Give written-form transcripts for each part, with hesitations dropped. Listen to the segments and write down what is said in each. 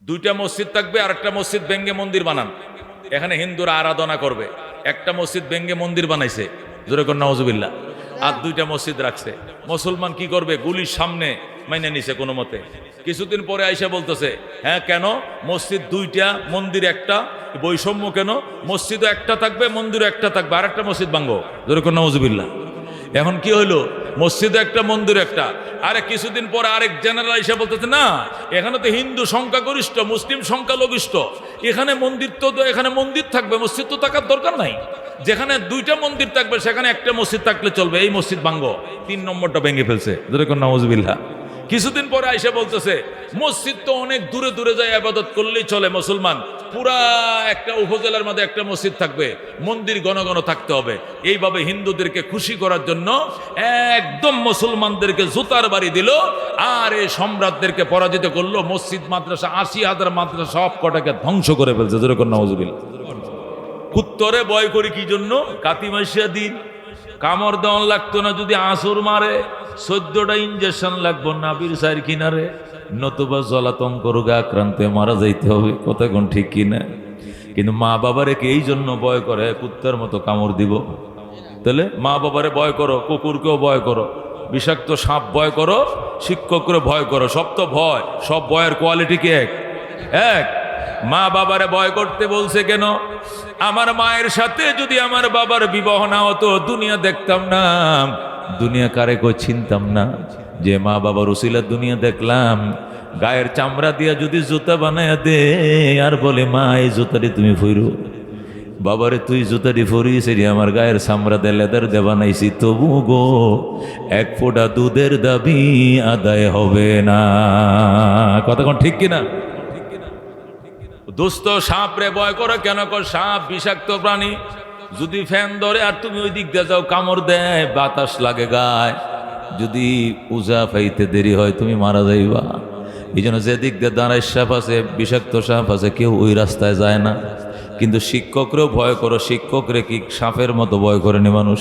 দুইটা মসজিদ থাকবে আর একটা মসজিদ ভেঙ্গে মন্দির বানান, এখানে হিন্দুরা আরাধনা করবে। একটা মসজিদ ভেঙ্গে মন্দির বানাইছে, জোরে কর নাউজুবিল্লাহ। আর দুইটা মসজিদ রাখছে। মুসলমান কি করবে? গুলির সামনে মাইনে নিছে কোনো মতে। কিছুদিন পরে আইসা বলতেছে, হ্যাঁ কেন মসজিদ দুইটা মন্দির একটা, বৈষম্য কেন? মসজিদও একটা থাকবে মন্দিরও একটা থাকবে, আর একটা মসজিদ ভাঙবো, জোরে কর নাউজুবিল্লাহ। এখন কি হইলো? মসজিদ একটা মন্দির একটা। আরে কিছুদিন পরে আরেক জেনারেল এসে বলতেছে, না এখানে তো হিন্দু সংখ্যাগরিষ্ঠ, মুসলিম সংখ্যালঘিষ্ঠ, এখানে মন্দির তো, এখানে মন্দির থাকবে, মসজিদ তো থাকার দরকার নাই। যেখানে দুইটা মন্দির থাকবে সেখানে একটা মসজিদ থাকলে চলবে, এই মসজিদ ভাঙ্গো। 3 নম্বরটা ভেঙে ফেলছে, যেরকম নাউজুবিল্লাহ। কিছুদিন পরে আইসা বলতেছে, মসজিদ তো অনেক দূরে দূরে যায় ইবাদত করলেই চলে, মুসলমান পুরা একটা উপজেলার মধ্যে একটা মসজিদ থাকবে, মন্দির ঘন ঘন থাকতে হবে। এইভাবে হিন্দুদেরকে খুশি করার জন্য একদম মুসলমানদেরকে জুতার বাড়ি দিল, আর এই সম্রাটদেরকে পরাজিত করলো। মসজিদ মাদ্রাসা 80,000 মাদ্রাসা সব কটাকে ধ্বংস করে ফেলছে, যেরকম নাউজুবিল্লাহ। কুত্তরে ভয় করি কি জন্য? কাতি মাসিয়া দিন কামড় দেওয়ান লাগতো না, যদি আসর মারে 14টা ইঞ্জেকশন লাগবো নাবির সাইর কিনারে, নতুবা জলাতঙ্ক রোগে আক্রান্ত মারা যাইতে হবে। কথা কোন ঠিক কিনা? কিন্তু মা বাবারে কে এই জন্য ভয় করে, কুত্তার মতো কামড় দিব? তাহলে মা বাবারে ভয় করো, কুকুরকেও ভয় করো, বিষাক্ত সাপ ভয় করো, শিক্ষকরে ভয় করো, সব তো ভয়। সব ভয়ের কোয়ালিটি কি এক? এক। মা বাবারে ভয় করতে বলছে কেন? আমার মায়ের সাথে যদি আমার বাবার বিবাহ না হতো, দুনিয়া দেখতাম না, দুনিয়া কারে কই চিনতাম না। যে মা বাবার উসিলা দুনিয়া দেখলাম, গায়ের চামড়া দিয়া যদি জুতা বানায় দে আর বলে, মা এই জুতাটি তুমি ফইরো, বাবারে তুই জুতাটি ফরিস, আমার গায়ের চামড়া দে লেদার দে বানাইছি, তবু গো এক ফোঁটা দুধের দাবি আদায় হবে না। কথা কোন ঠিক কিনা? দোস্ত সাপ রে ভয় করো কেন? সাপ বিষাক্ত প্রাণী, যদি ফ্যান ধরে আর তুমি ওই দিক দিয়ে যাও, কামড় দেয়, বাতাস লাগে গায়ে, যদি উজা পাইতে দেরি হয় তুমি মারা যাইবা। এই জন্য যে দিক দিয়ে দাঁড়ায় সাপ আছে, বিষাক্ত সাপ আছে, কেউ ওই রাস্তায় যায় না। কিন্তু শিক্ষকরেও ভয় করো, শিক্ষকরে কি সাপের মতো ভয় করেনি মানুষ?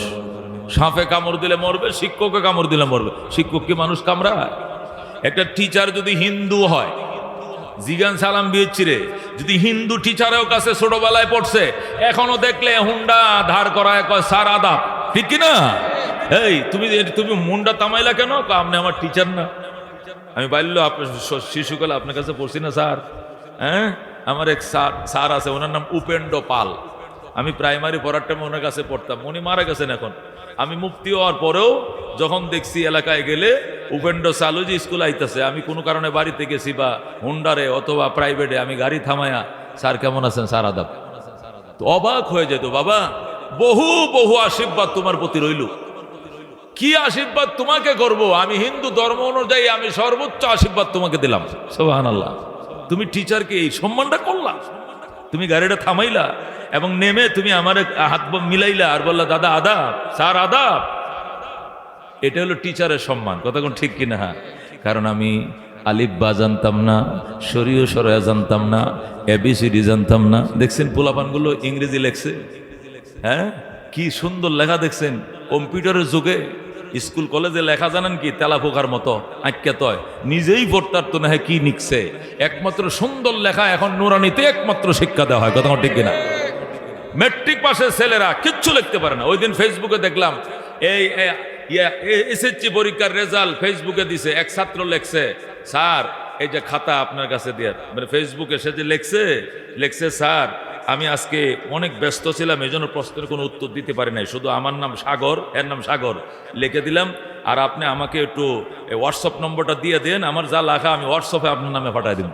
সাপে কামড় দিলে মরবে, শিক্ষকে কামড় দিলে মরবে। শিক্ষক কি মানুষ কামড়ায়? একটা টিচার যদি হিন্দু হয়, জিগান সালাম বিয়েছি রে, যদি হিন্দু টিচারের কাছে ছোটবেলায় পড়ছে, এখনো দেখলে হুন্ডা ধার করায় কয় স্যার আদাব, ঠিক কিনা? এই তুমি তুমি মুন্ডা তামাইলা কেন? আপনি আমার টিচার না? আমি বাইল আপনার শিশুকালে আপনার কাছে পড়ছি না স্যার? হ্যাঁ, আমার এক স্যার আছে, ওনার নাম উপেন্দ্র পাল। আমি প্রাইমারি পড়ার টাইমে ওনার কাছে পড়তাম, উনি মারা গেছেন এখন। আমি মুক্তি হওয়ার পরেও যখন দেখছি এলাকায় গেলে উপেন্দ্র চালুজি স্কুল আইতেছে, আমি কোনো কারণে বাড়িতে গেছি বা হুন্ডারে অথবা প্রাইভেটে, আমি গাড়ি থামায়া, স্যার কেমন আছেন, স্যার আদাব, তো অবাক হয়ে যেত। বাবা বহু বহু আশীর্বাদ তোমার প্রতি রইল। কি আশীর্বাদ তোমাকে করব? আমি হিন্দু ধর্ম অনুযায়ী আমি সর্বোচ্চ আশীর্বাদ তোমাকে দিলাম, সুবহানাল্লাহ। তুমি টিচারকে এই সম্মানটা করলা, তুমি গাড়িটা থামাইলা এবং নেমে তুমি আমার হাত মিলাইলা আর বললা, দাদা আদাব, স্যার আদাব। এটা হলো টিচারের সম্মান। কথা কোন ঠিক কিনা? হ্যাঁ, কারণ আমি আলিফ বা জানতাম না, শরীয় সরয়া জানতাম না, এবিসিডি জানতাম না। দেখছেন পোলাপানগুলো ইংরেজি লেখছে, হ্যাঁ কি সুন্দর লেখা দেখছেন। কম্পিউটারের যুগে স্কুল কলেজে লেখা জানেন কি? তেলা পোকার মতো আঁক্যা তয়, নিজেই পড়তার তো না কি নিকছে। একমাত্র সুন্দর লেখা এখন নুরানিতে একমাত্র শিক্ষা দেওয়া হয়। কথা ঠিক কিনা? মেট্রিক পাশের ছেলেরা কিচ্ছু লিখতে পারে না। ওই দিন ফেসবুকে দেখলাম, এই এসএসসি পরীক্ষার রেজাল্ট ফেসবুকে দিছে, এক ছাত্র লেখছে, স্যার এই যে খাতা আপনার কাছে দিয়ে, মানে ফেসবুকে সে যে লেখছে, স্যার আমি আজকে অনেক ব্যস্ত ছিলাম, এই জন্য প্রশ্নের কোনো উত্তর দিতে পারি নাই, শুধু আমার নাম সাগর, এর নাম সাগর লিখে দিলাম, আর আপনি আমাকে একটু হোয়াটসঅ্যাপ নম্বরটা দিয়ে দেন, আমার যা লেখা আমি হোয়াটসঅ্যাপে আপনার নামে পাঠাই দিব।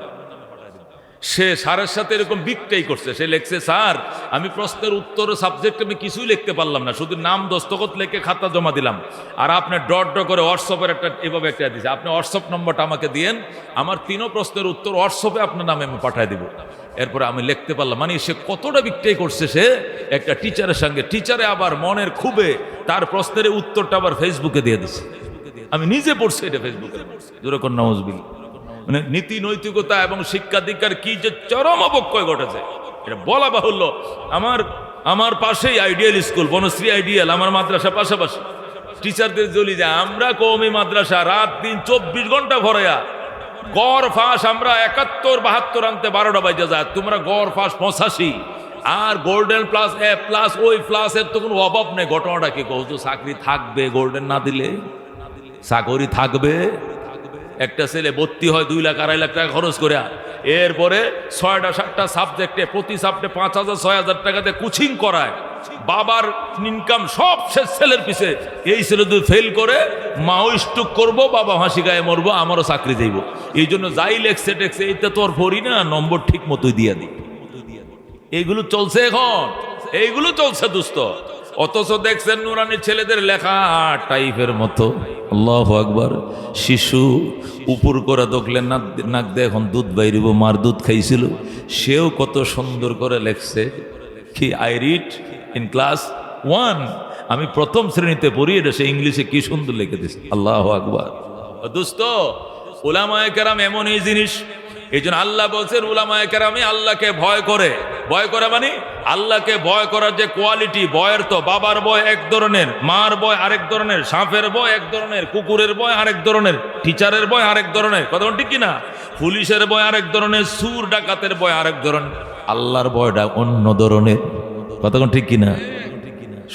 সে স্যারের সাথে এরকম বিকটাই করছে। সে লেখছে, স্যার আমি প্রশ্নের উত্তর সাবজেক্ট আমি কিছুই লিখতে পারলাম না, শুধু নাম দস্তখত লিখে খাতা জমা দিলাম, আর আপনি ডট করে হোয়াটসঅ্যাপের একটা এভাবে একটা দিয়েছে, আপনি হোয়াটসঅ্যাপ নম্বরটা আমাকে দিয়েন, আমার 3 প্রশ্নের উত্তর হোয়াটসঅ্যাপে আপনার নামে আমি পাঠাই দিব। এরপরে আমি লিখতে পারলাম। মানে সে কতটা বিকটাই করছে সে একটা টিচারের সঙ্গে। টিচারে আবার মনের খুবে তার প্রশ্নের উত্তরটা আবার ফেসবুকে দিয়ে দিচ্ছে। আমি নিজে পড়ছি এটা ফেসবুকে, যেরকম নাউজুবিল্লাহ। মানে নীতি নৈতিকতা এবং শিক্ষা দীক্ষার কি যে চরম অবক্ষয় ঘটেছে এটা বলা বাহুল্য। আমার পাশেই আইডিয়াল স্কুল, বনশ্রী আইডিয়াল, আমার মাদ্রাসা পাশাপাশি। টিচারদের জলি যায়, আমরা কওমি মাদ্রাসা, রাত দিন 24 ঘন্টা ভরায়া গড় ফাঁস আমরা 71-72 আনতে 12টা বাজে যায়, তোমরা গড় ফাঁস 85। আর গোল্ডেন প্লাস এ প্লাস ওই প্লাসের তো কোনো অভাব নেই। ঘটনাটা কি কও তো? চাকরি থাকবে গোল্ডেন না দিলে? চাকরি থাকবে? একটা ছেলে ভর্তি হয় 2 লাখ 2.5 লাখ টাকা খরচ করে, এরপরে 6টা-7টা সাবজেক্টে প্রতি সাবজেক্টে 5,000-6,000 টাকাতে কোচিং করায়, বাবার ইনকাম সব শেষ ছেলের পিছে। এই ছেলে যদি ফেল করে মাও স্ট্রোক করবো, বাবা হাসি গায়ে মরবো, আমারও চাকরি যাইব। এই জন্য যাই লেখছে টেকছে এইটা তো আর পড়ি না, নম্বর ঠিক মতোই দিয়া দিই। এইগুলো চলছে এখন, এইগুলো চলছে দুস্থ। অথচ দেখছেন নুরানির ছেলেদের লেখা টাইপের মতো। আল্লাহু আকবার। শিশু উপর করে দেখলেন নাক দিয়ে এখন দুধ বাইরিব, মার দুধ খাইছিল, সেও কত সুন্দর করে লেখছে। কি আই রিড ইন ক্লাস 1, আমি প্রথম শ্রেণীতে পড়ি, এটা সে ইংলিশে কি সুন্দর লিখে দিচ্ছে। আল্লাহু আকবার। দোস্ত, উলামায়ে কেরাম এমন এই জিনিস, এই জন্য আল্লাহ বলছেন উলামায়ে কেরামে আল্লাহকে ভয় করে। ভয় করে মানে আল্লাহকে ভয় করার যে কোয়ালিটি, ভয়ের তো বাবার ভয় এক ধরনের, মার ভয় আরেক ধরনের, সাপের ভয় এক ধরনের, কুকুরের ভয় আরেক ধরনের, টিচারের ভয় আরেক ধরনের, কথা ঠিক কিনা? পুলিশের ভয় আরেক ধরনের, সুর ডাকাতের ভয় আরেক ধরনের, আল্লাহর ভয়টা অন্য ধরনের, কথা ঠিক কিনা?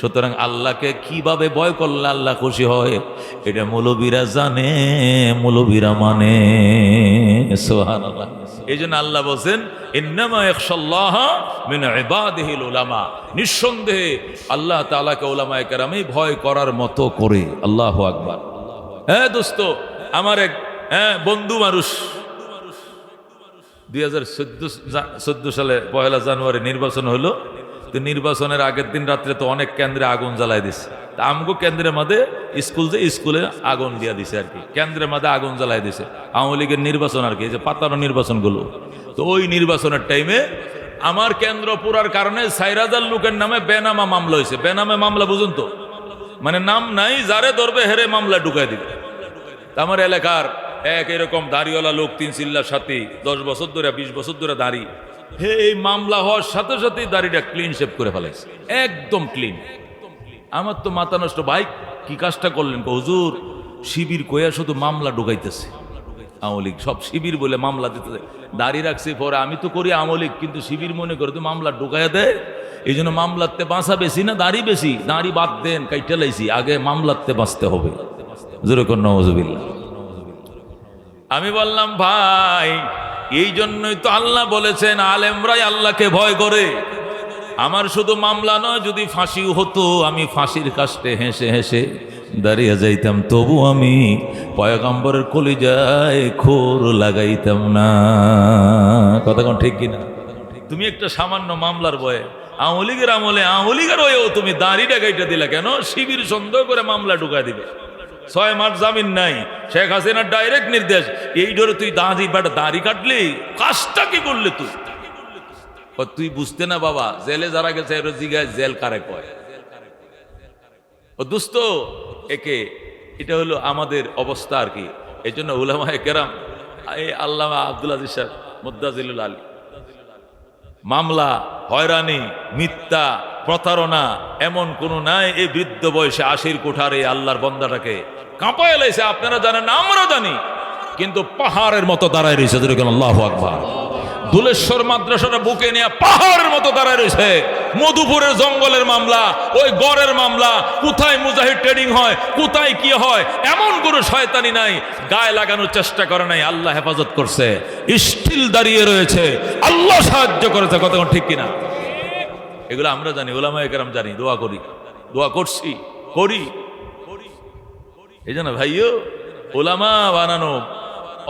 সুতরাং আল্লাহকে কিভাবে ভয় করলে আল্লাহ খুশি হয়, এটা মৌলবীরা জানে, মৌলবীরা মানে। সুবহানাল্লাহ। এই জন্য আল্লাহ বলছেন ইন্নামা ইয়াখশাল্লাহা মিন ইবাদিহিল উলামা, নিঃসন্দেহে আল্লাহ তাআলাকে উলামায়ে কেরামই ভয় করার মতো করে। আল্লাহু আকবার। হ্যাঁ দোস্ত, আমার এক বন্ধু মানুষ 2014 সালে 1 জানুয়ারি নির্বাচন হলো। তো নির্বাচনের আগের দিন রাত্রে তো অনেক কেন্দ্রে আগুন জ্বালাই দিছে। তা আমগো কেন্দ্রের মধ্যে স্কুলে আগুন দিয়া দিছে আর কি, কেন্দ্রের মধ্যে আগুন জ্বালাই দিছে। আওয়ামী লীগের নির্বাচন আর কি, যে পাতানো নির্বাচনগুলো। তো ওই নির্বাচনের টাইমে আমার কেন্দ্র পুরার কারণে 4,000 লোকের নামে বেনামা মামলা হয়েছে। বেনামে মামলা বুঝুন তো, মানে নাম নাই, যারে ধরবে হেরে মামলা ঢুকাই দিবে। আমার এলাকার এক এরকম দাড়িওয়ালা লোক, 3 চিল্লার সাথী, 10 বছর ধরে 20 বছর ধরে দাড়ি, এই মামলা হওয়ার সাথে সাথেই দাড়িটা ক্লিন শেভ করে ফেলাইছে, একদম ক্লিন। আমার তো মাথা নষ্ট, ভাই কি কাজটা করলেন? হুজুর শিবির কইয়া শুধু মামলা ঢুকাইতেছে, আওয়ামী লীগ সব শিবির বলে মামলা দিতেছে। দাড়ি রাখছি পরে, আমি তো করি আওয়ামী লীগ, কিন্তু শিবির মনে করে তো মামলা ঢুকাইয়া দেয়। এই জন্য মামলাতে বাঁচা বেশি না দাড়ি বেশি? দাড়ি বাদ দেন, কাইটা লাইছি, আগে মামলাতে বাঁচতে হবে। যেরকম নওয়াজুবিল্লাহ। আমি বললাম ভাই, এই জন্যই তো আল্লাহ বলেছেন আলেমরাই আল্লাহকে ভয় করে। আমার শুধু মামলা নয়, যদি ফাঁসিও হতো আমি ফাঁসির কাস্টে হেসে হেসে দাঁড়িয়ে যাইতাম, তবু আমি পয়গম্বরের কলিজায় খোর লাগাইতাম না। কথা কোন ঠিক কিনা? তুমি একটা সামান্য মামলার ভয়ে আওয়ামী লীগের আমলে আওয়ামী লীগের হয়েও তুমি দাড়িটা গাইটা দিলা কেন? শিবির সন্দেহ করে মামলা ঢুকাই দিবে। 6 মাস জামিন নাই, শেখ হাসিনার ডাইরেক্ট নির্দেশ, এই ধরে তুই দাড়ি কাটলি, কাজটা কি করলে তুই? তুই বুঝতে না বাবা, জেলে যারা গেছে এর জিগায় জেল কারে কয়। ও দোস্ত, এটা হলো আমাদের অবস্থা আর কি। এই জন্য উলামায়ে কেরাম, এই আল্লামা আব্দুল আজিজ সাহেব মুদ্দাজিলুল আলী, মামলা, হয়রানি, মিথ্যা, প্রতারণা এমন কোনো নাই। এই বৃদ্ধ বয়সে 80 কোঠারে আল্লাহর বন্দাটাকে কাঁপায় লাইছে। আপনারা জানেন না, আমরা জানি, কিন্তু পাহাড়ের মতো দাঁড়ায় রয়েছে। আল্লাহু আকবার। দুলেশ্বর মাদ্রাসাটা বুকে নিয়ে পাহাড়ের মতো দাঁড়ায় রয়েছে। মধুপুরের জঙ্গলের মামলা, ওই গড়ের মামলা, কোথায় মুজাহিদ ট্রেডিং হয়, কোথায় কি হয়, এমন কোনো শয়তানি নাই, গায়ে লাগানোর চেষ্টা করে নাই। আল্লাহ হেফাজত করছে, স্টিল দাঁড়িয়ে রয়েছে, আল্লাহ সাহায্য করেছে। কথা ঠিক কিনা? এগুলো আমরা জানি, উলামায়ে কেরাম জানি, দোয়া করি, দোয়া করছি, করি। এই জন্য ভাইও, উলামা বানানো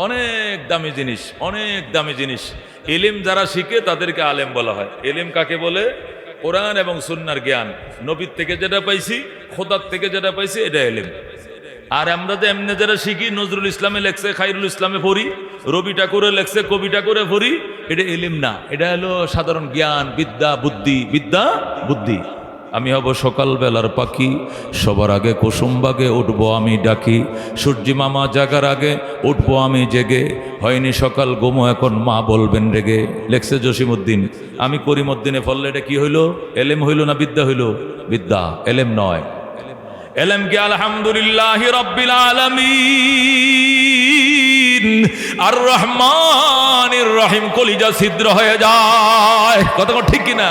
অনেক দামি জিনিস, অনেক দামি জিনিস। ইলম যারা শিখে তাদেরকে আলেম বলা হয়। ইলম কাকে বলে? কোরআন এবং সুন্নাহর জ্ঞান, নবীর থেকে যেটা পাইছি, খোদার থেকে যেটা পাইছি, এটা ইলম। আর আমরা যে এমনি যারা শিখি, নজরুল ইসলামে লেখছে, খায়রুল ইসলামে পড়ি, রবি ঠাকুরে লেখছে, কবি ঠাকুরে পড়ি, এটা ইলম না, এটা হলো সাধারণ জ্ঞান, বিদ্যা বুদ্ধি, বিদ্যা বুদ্ধি। আমি হব সকালবেলার পাখি, সবার আগে কুসুমবাগে উঠবো আমি ডাকি, সূর্যি মামা জাগার আগে উঠবো আমি জেগে, হয়নি সকাল গোমো এখন মা বলবেন রেগে। লেখছে জসিমউদ্দিন। আমি করিমউদ্দিনে পড়লে এটা কি হইল? এলেম হইল না বিদ্যা হইল? বিদ্যা, এলেম নয়। এলেম কি? আলহামদুলিল্লাহি রাব্বিল আলামিন আর রহমানির রহিম কলিজা ছিদ্র হয়ে যায়। কথা ঠিক কিনা?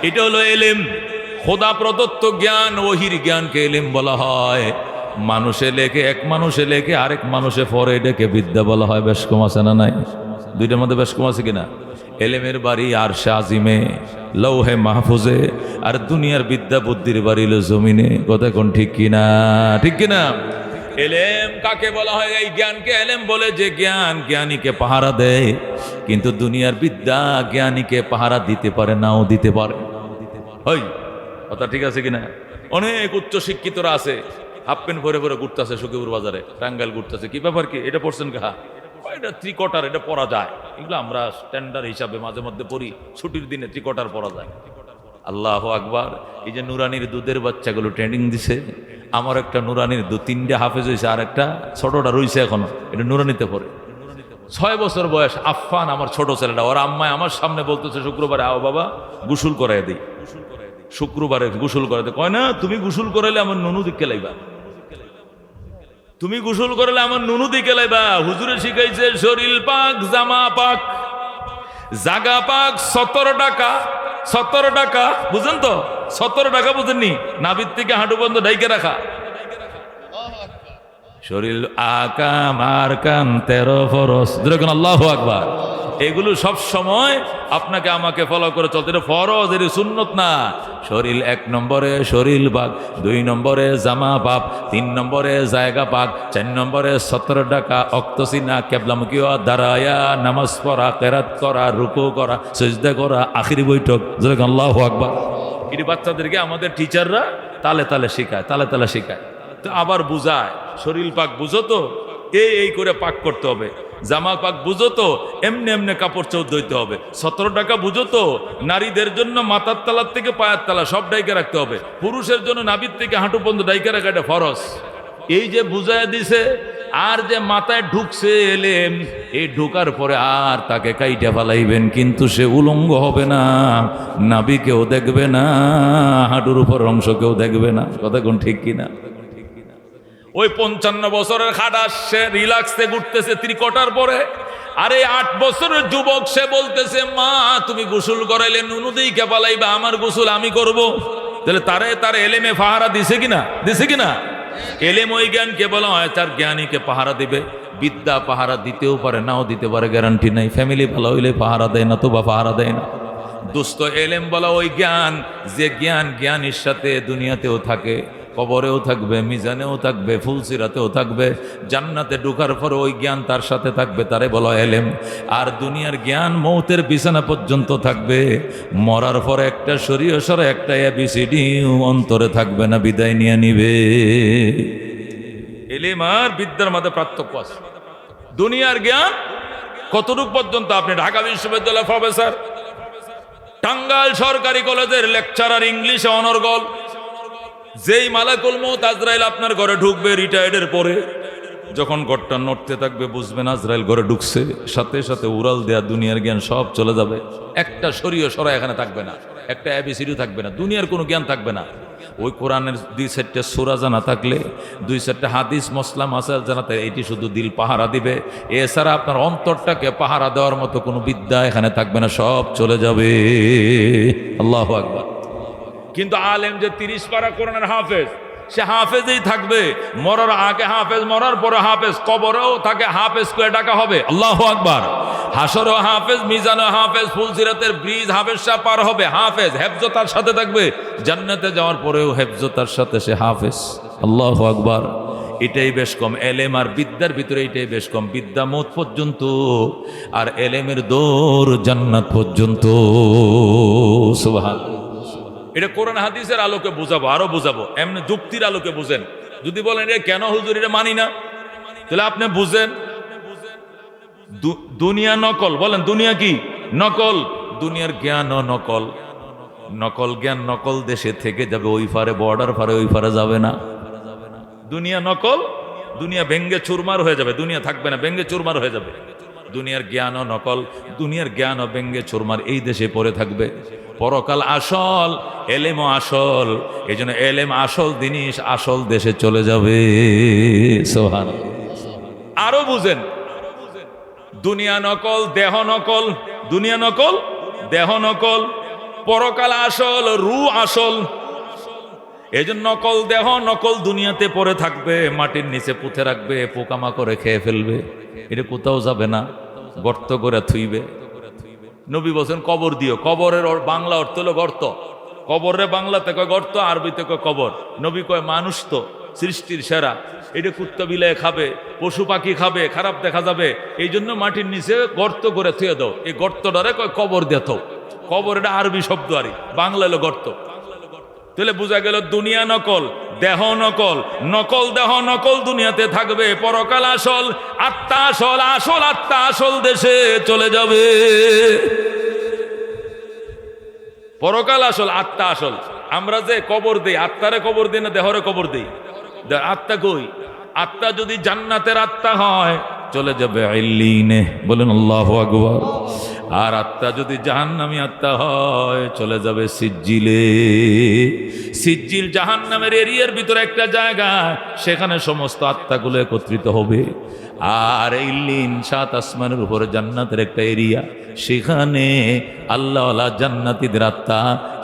এটা হলো এলেম, খোদা প্রদত্ত জ্ঞান, ওহির জ্ঞানকে এলেম বলা হয়। মানুষে লেখে, এক মানুষে লেখে, আরেক মানুষে পরে, এটাকে বিদ্যা বলা হয়। বেশ কম আছে না নাই? দুইটার মধ্যে বেশ কম আছে কিনা? এলেমের বাড়ি আরশে আজিমে, লৌহে মাহফুজে, আর দুনিয়ার বিদ্যা বুদ্ধির বাড়ি হলো জমিনে। কথা কোন ঠিক কিনা? ঠিক কিনা? এলেম কাকে বলা হয়? এই জ্ঞানকে এলেম বলে যে জ্ঞান জ্ঞানীকে পাহারা দেয়। কিন্তু দুনিয়ার বিদ্যা জ্ঞানীকে পাহারা দিতে পারে, নাও দিতে পারে। ওই কথা ঠিক আছে কিনা? অনেক উচ্চ শিক্ষিতরা আছে, হাফ প্যান্ট ভরে ভরে ঘুরতেছে সখীপুর বাজারে, টাঙ্গাইল ঘুরতেছে। কি ব্যাপার? কি এটা পড়ছেন? কাহা এটা ত্রিকটার, এটা পরা যায়। এগুলো আমরা স্ট্যান্ডার্ড হিসাবে মাঝে মধ্যে পড়ি, ছুটির দিনে ত্রিকটার পরা যায়। আল্লাহ আকবার। এই যে নুরানির দুধের বাচ্চাগুলো ট্রেনিং দিছে, আমার একটা নুরানির দু তিনটে হাফেজ হয়েছে, আর একটা ছোটটা রয়েছে এখনো, এটা নুরানিতে পড়ে। 6 বছর বয়স, আফফান আমার ছোট ছেলেটা। ওর আম্মায় আমার সামনে বলতেছে শুক্রবারে আও বাবা গোসল করাই দিই, শুক্রবারে গোসল করাতে। কয় না, তুমি গোসল করাইলে আমার নুনু দিকে লাইবা, তুমি গোসল করলে আমার নুনু দিকে লাইবা। হুজুরে শিখাইছে শরীর পাক, জামা পাক, জাগা পাক। 17 টাকা, 17 টাকা বুঝেন তো? 17 টাকা বুঝেননি? নাভির থেকে হাঁটু বন্ধ ঢাইকে রাখা। শরীর আকাম আর কাম 13 ফরজ। যেরকম আল্লাহু আকবার। এগুলো সব সময় আপনাকে আমাকে ফলো করে চলতে। এটা ফরজ, এটা সুন্নত না। শরীর 1 নম্বরে শরীর পাক, 2 নম্বরে জামা পাক, 3 নম্বরে জায়গা পাক, 4 নম্বরে 17 টাকা অক্তসিনা, কেবলামুখী দাঁড়ায়া নামাজ পড়া, কেরাত করা, রুকু করা, সিজদা করা, আখিরি বৈঠক। যেরকম আল্লাহু আকবার। এটি বাচ্চাদেরকে আমাদের টিচাররা তালে তালে শেখায়, তালে তালে শেখায়। তো আবার বুঝায়, শরীর পাক বুঝো তো, এই করে পাক করতে হবে। জামা পাক বুঝো তো, এমনি এমনি কাপড় চোপড় ধুইতে হবে। 17 টাকা বুঝো তো, নারীদের জন্য মাথার তালার থেকে পায়ের তালা সব ডাইকে রাখতে হবে। পুরুষের জন্য নাভির থেকে হাঁটু পর্যন্ত ডাইকে রাখা, এটা ফরজ। এই যে বুঝায় দিছে, আর যে মাথায় ঢুকছে এলেম, এই ঢোকার পরে আর তাকে কাইটা ফালাইবেন, কিন্তু সে উলঙ্গ হবে না, নাভি কেউ দেখবে না, হাঁটুর উপর অংশ কেউ দেখবে না। কথা কোন ঠিক কিনা? ওই 55 বছরের খাটা সে রিল্যাক্সে ঘুরতেছে ত্রিকটার পরে। আরে 8 বছরের যুবক, সে বলতেছে মা তুমি গোসল করাইলে নুনু দিই কে পালাইবা, আমার গোসল আমি করব। তাহলে তারে এলেমে পাহারা দিছে কিনা? দিছে কিনা? এলেম ওই জ্ঞানকে বলা হয় তার জ্ঞানীকে পাহারা দিবে। বিদ্যা পাহারা দিতেও পারে, নাও দিতে পারে, গ্যারান্টি নাই। ফ্যামিলি ভালো হইলে পাহারা দেয় না, তো বা পাহারা দেয় না। দোস্ত এলেম বলা ওই জ্ঞান, যে জ্ঞান জ্ঞানীর সাথে দুনিয়াতেও থাকে, কবরেও থাকবে, মিজানেও থাকবে, ফুলসিরাতেও থাকবে, জান্নাতে ঢোকার পরে ওই জ্ঞান তার সাথে থাকবে, তারে বলা এলেম। আর দুনিয়ার জ্ঞান মৌতের বিছানা পর্যন্ত থাকবে, মরার পরে একটা শরীয় সরে একটা এবিসিডি অন্তরে থাকবে না, বিদায় নিয়ে নিবে। এলেম আর বিদ্যার মধ্যে পার্থক্য আছে। দুনিয়ার জ্ঞান কতটুক পর্যন্ত? আপনি ঢাকা বিশ্ববিদ্যালয়ের প্রফেসর, টাঙ্গাইল সরকারি কলেজের লেকচারার, ইংলিশে অনর্গল, যেই মালাকুল মউত আজরাইল আপনার ঘরে ঢুকবে রিটায়ার্ডের পরে, যখন ঘরটা নড়তে থাকবে বুঝবেন আজরাইল ঘরে ঢুকছে, সাথে সাথে উড়াল দেয়া দুনিয়ার জ্ঞান সব চলে যাবে। একটা শরীয় সরা এখানে থাকবে না, একটা এবিসিডিও থাকবে না, দুনিয়ার কোনো জ্ঞান থাকবে না। ওই কোরআনের 2-4টা সূরা জানা থাকলে, 2-4টা হাদিস মসলা মাসাল জানাতে, এটি শুধু দিল পাহারা দিবে। এছাড়া আপনার অন্তরটাকে পাহারা দেওয়ার মতো কোনো বিদ্যা এখানে থাকবে না, সব চলে যাবে। আল্লাহু আকবার। কিন্তু আলেম যে 30 পারা কোরআনের হাফেজ, সে হাফেজই থাকবে। মরার আগে হাফেজ, মরার পরে হাফেজ, কবরেও তাকে হাফেজ করে ডাকা হবে। আল্লাহু আকবার। হাসরও হাফেজ, মিজানও হাফেজ, ফুলসিরাতের ব্রিজ হাফেজ সাহেব পার হবে, হাফেজ, হেফজতার সাথে থাকবে। জান্নাতে যাওয়ার পরেও হেফজতার সাথে সে হাফেজ। আল্লাহু আকবার। এটাই বেশ কম। এলেম আর বিদ্যার ভিতরে এটাই বেশ কম। বিদ্যা মওত পর্যন্ত, আর এলেমের দৌড় জান্নাত পর্যন্ত। সুবহানাল্লাহ। এটা কোরআন হাদিসের আলোকে বুঝাবো, আরো বুঝাবো। এমনি যুক্তির আলোকে বুঝেন। যদি বলেন এটা কেন হুজুর এটা মানি না, তাহলে আপনি বুঝেন দুনিয়া নকল। বলেন দুনিয়া কি? নকল। দুনিয়ার জ্ঞান ও নকল। নকল জ্ঞান নকল দেশে থেকে যাবে, ওই পারে, বর্ডার পারে, ওই পারে যাবে না। দুনিয়া নকল, দুনিয়া ভেঙ্গে চুরমার হয়ে যাবে, দুনিয়া থাকবে না, ভেঙ্গে চুরমার হয়ে যাবে। দুনিয়ার জ্ঞান ও নকল, দুনিয়ার জ্ঞান ও ভেঙ্গে চুরমার এই দেশে পড়ে থাকবে। পরকাল আসল, এলেম আসল। এই জন্য এলেম আসল জিনিস আসল দেশে চলে যাবে। সুবহানাল্লাহ। আরো বুঝেন, দুনিয়া নকল, দেহ নকল। দুনিয়া নকল, দেহ নকল, পরকাল আসল, রু আসল। এই জন্য নকল দেহ নকল দুনিয়াতে পড়ে থাকবে, মাটির নিচে পুঁতে রাখবে, পোকামাকড়ে খেয়ে ফেলবে, এটা কোথাও যাবে না, গর্ত করে থুইবে। নবী বলছেন কবর দিও। কবরের বাংলা অর্থ হলো গর্ত। কবরের বাংলাতে কয় গর্ত, আরবিতে কয় কবর। নবী কয় মানুষ তো সৃষ্টির সেরা, এটা কুত্তা বিলাই খাবে, পশু পাখি খাবে, খারাপ দেখা যাবে, এই জন্য মাটির নিচে গর্ত করে থুয়ে দাও। এই গর্তটারে কয় কবর দেত। কবর এটা আরবি শব্দ, আর বাংলা হলো গর্ত। তাহলে বোঝা গেল দুনিয়া নকল, দেহ নকল, নকল দেহ নকল দুনিয়াতে থাকবে, পরকাল আসল, আত্মা আসল, আসল আত্মা আসল দেশে চলে যাবে। পরকাল আসল, আত্মা আসল। আমরা যে কবর দেই, আত্মারে কবর দিই না দেহরে কবর দেই? আত্মা কই? আত্মা যদি জান্নাতের আত্মা হয় চলে যাবে ইল্লিনে, বলেন আল্লাহু আকবার। আর আত্মা যদি জাহান্নামী আত্মা হয় চলে যাবে সিজ্জিলে। সিজ্জিল জাহান্নামের এরিয়ার ভিতরে একটা জায়গা, সেখানে সমস্ত আত্মাগুলো একত্রিত হবে। আর ইল্লিন 7 আসমানের উপরে জান্নাতের একটা এরিয়া, সেখানে আল্লাহওয়ালা জান্নাতীদের আত্মা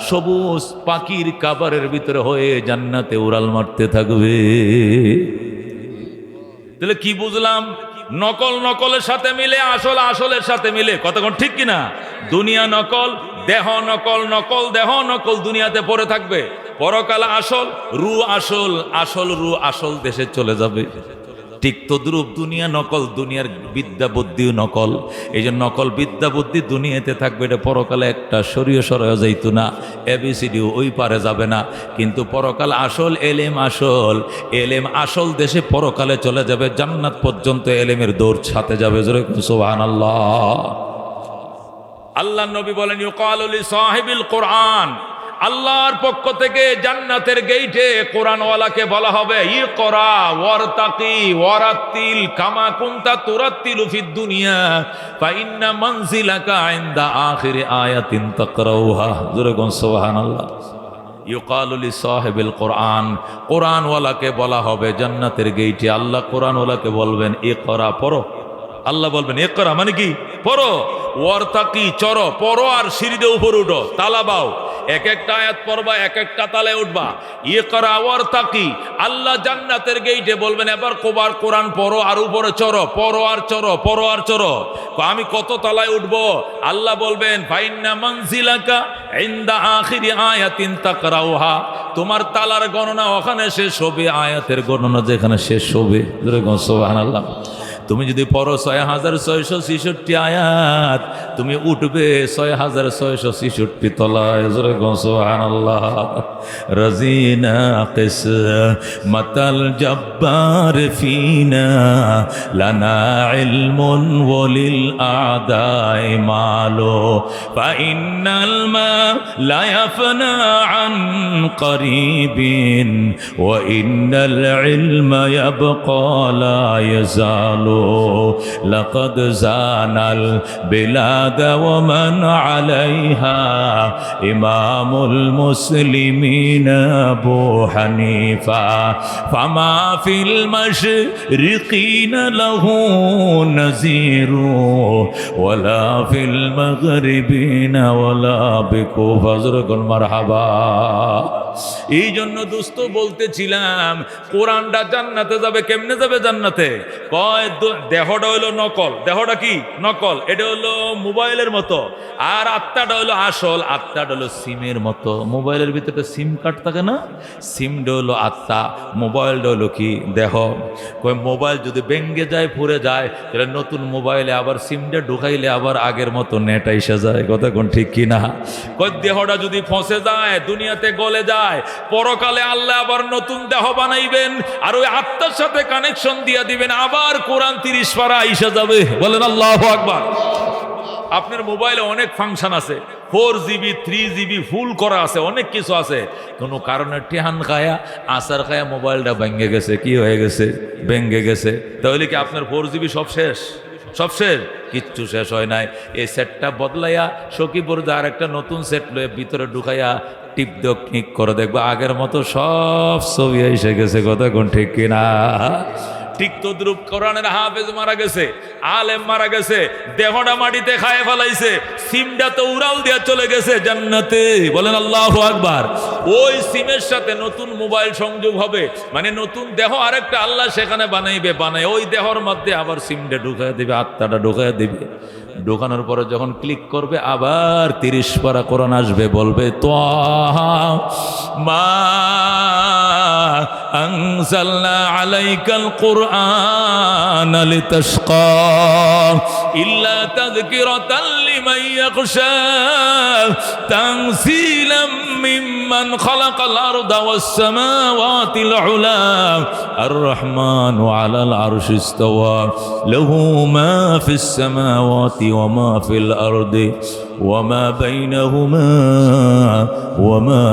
সবুজ পাখির কাবারের ভিতরে হয়ে জান্নাতে উড়াল মারতে থাকবে। তাহলে কি বুঝলাম? নকল নকলের সাথে মিলে, আসল আসলের সাথে মিলে। কতক্ষণ ঠিক কিনা? দুনিয়া নকল, দেহ নকল, নকল দেহ নকল দুনিয়াতে পড়ে থাকবে, পরকাল আসল, রু আসল, আসল রু আসল দেশে চলে যাবে। ঠিক তদ্রূপ দুনিয়া নকল, দুনিয়ার বিদ্যা বুদ্ধিও নকল। এই যে নকল বিদ্যা বুদ্ধি দুনিয়াতে থাকবে, এটা পরকালে একটা সরিয়ে সরাইয়া যাইতো না, এবিসিডিও ওই পারে যাবে না। কিন্তু পরকাল আসল, এলেম আসল, এলেম আসল দেশে পরকালে চলে যাবে, জান্নাত পর্যন্ত এলেমের দৌড় ছাতে যাবে। সুবহানাল্লাহ। আল্লাহ নবী বলেন ইউকালু লি সাহিবিল কোরআন, আল্লাহর পক্ষ থেকে জান্নাতের গেইটে কোরআনওয়ালাকে বলা হবে ইকরা ওয়ারতাকি ওয়ারাতিল কামা কুনতা তুরাতিলু ফিদ দুনিয়া ফা ইন্না মানজিলাকা ইনদা আখির আয়াতিন তাকরাউহা। জোরে কোন সুবহানাল্লাহ। ইউকালু লি সাহিবিল কোরআন, কোরআনওয়ালাকে বলা হবে জান্নাতের গেইটে, আল্লাহ কোরআনওয়ালাকে বলবেন ইকরা, পড়ো। আল্লাহ বলবেন ইকরা মানে কি? পড়ো। ওয়ারতাকি, চড়ো, পড়ো, আর সিঁড়িতে উপরে উঠো, তালা বাও, এক একটা আয়াত পড়বা, এক একটা তালায় উঠবা। ইকরা ওয়ারতাকি, আল্লাহ জান্নাতের গেইটে বলবেন এবার কোরআন পড়ো আর উপরে চড়ো, পড়ো আর চড়ো, পড়ো আর চড়ো। আমি কত তালায় উঠবো? আল্লাহ বলবেন ফাইন্না মানজিলাকা ইনদা আখিরি আয়াতিন তাকরাউহা, তোমার তালার গণনা ওখানে শেষ হবে, আয়াতের গণনা যেখানে শেষ হবে। সুবহানাল্লাহ। তুমি যদি পড়ো 6666 আয়াত, তুমি উঠবে 6666 তলায়। সুবহানাল্লাহ। রাজিনা কিসমাতাল জব্বার ফিনা লানা ইলমুন ওয়ালিল আদাই মালো ফা ইন্নাল মা লা ইয়াফনা আন করিবিন ওয়া ইন্নাল ইলমা ইয়াবকা লা ইয়াজালু لقد زان البلاد ومن عليها إمام المسلمين أبو حنيفة فما في المشرقين له نذير ولا في المغربين ولا بكوفة مرحبا। এই জন্য দোস্ত বলতেছিলাম কোরআনটা জান্নাতে যাবে। কেমনে যাবে জান্নাতে? কয় দেহটা হইলো নকল। দেহটা কি? নকল। এটা হলো মোবাইলের মতো। আর আত্মাটা হলো আসল। আত্মাটা হলো সিমের মতো। মোবাইলের ভিতরে সিম কার্ড থাকে না? সিমটা হলো আত্মা, মোবাইলটা হলো কি? দেহ। কয় মোবাইল যদি ভেঙে যায়, পুড়ে যায়, তাহলে নতুন মোবাইলে আবার সিমটা ঢুকাইলে আবার আগের মতো নেট আইসা যায়। কথা কোন ঠিক কিনা? কয় দেহটা যদি ফসে যায়, দুনিয়াতে গলে যায়, পরকালে আল্লাহ আবার নতুন দেহ বানাইবেন, আর ওই আত্মার সাথে কানেকশন দিয়ে দিবেন, আবার কোরআন 30 পারা আইসা যাবে। বলেন আল্লাহু আকবার। আপনার মোবাইলে অনেক ফাংশন আছে, 4GB 3GB ফুল করা আছে, অনেক কিছু আছে। কোনো কারণে টেহান খায়া, আসার খায়া মোবাইলটা ভেঙে গেছে। কি হয়ে গেছে? ভেঙে গেছে। তাহলে কি আপনার 4GB সব শেষ? সব শেষ? কিচ্ছু শেষ হয় নাই। এই সেটটা বদলাইয়া সখীপুর আর একটা নতুন সেট লয়ে ভিতরে ঢুকাইয়া টিপ দিয়ে ক্লিক করে দেখবো আগের মতো সব ছবি এসে গেছে। কথা কোন ঠিক কিনা? ঠিক তদ্রুপ কোরআনের হাফেজ মারা গেছে, আলেম মারা গেছে, দেহটা মাটিতে খায় ফেলাইছে, সিমটা তো উড়াল দিয়ে চলে গেছে জান্নাতে। বলেন আল্লাহু আকবার। ওই সিমের সাথে নতুন মোবাইল সংযোগ হবে, মানে নতুন দেহ আরেকটা আল্লাহ সেখানে বানায় ওই দেহর মধ্যে আবার সিমটা ঢুকায় দিবে, আত্মাটা ঢুকায় দিবে। ঢোকানোর পরে যখন ক্লিক করবে আবার 30 পারা কোরআন আসবে, বলবে তাহা মা আনজালনা আলাইকাল কুরআন লিতাশকা ইল্লা তাযকিরাতাল লিমান ইয়াখশা তানসীলাম মিম্মান খালাকাল আরদা ওয়াস সামাওয়াতিল উলা আর রহমানু আলাল আরশি ইসতাওয়া লাহু মা ফিস সামাওয়াতি ওয়া মা ফিল আরদি ওয়া মা বাইনাহুমা ওয়া মা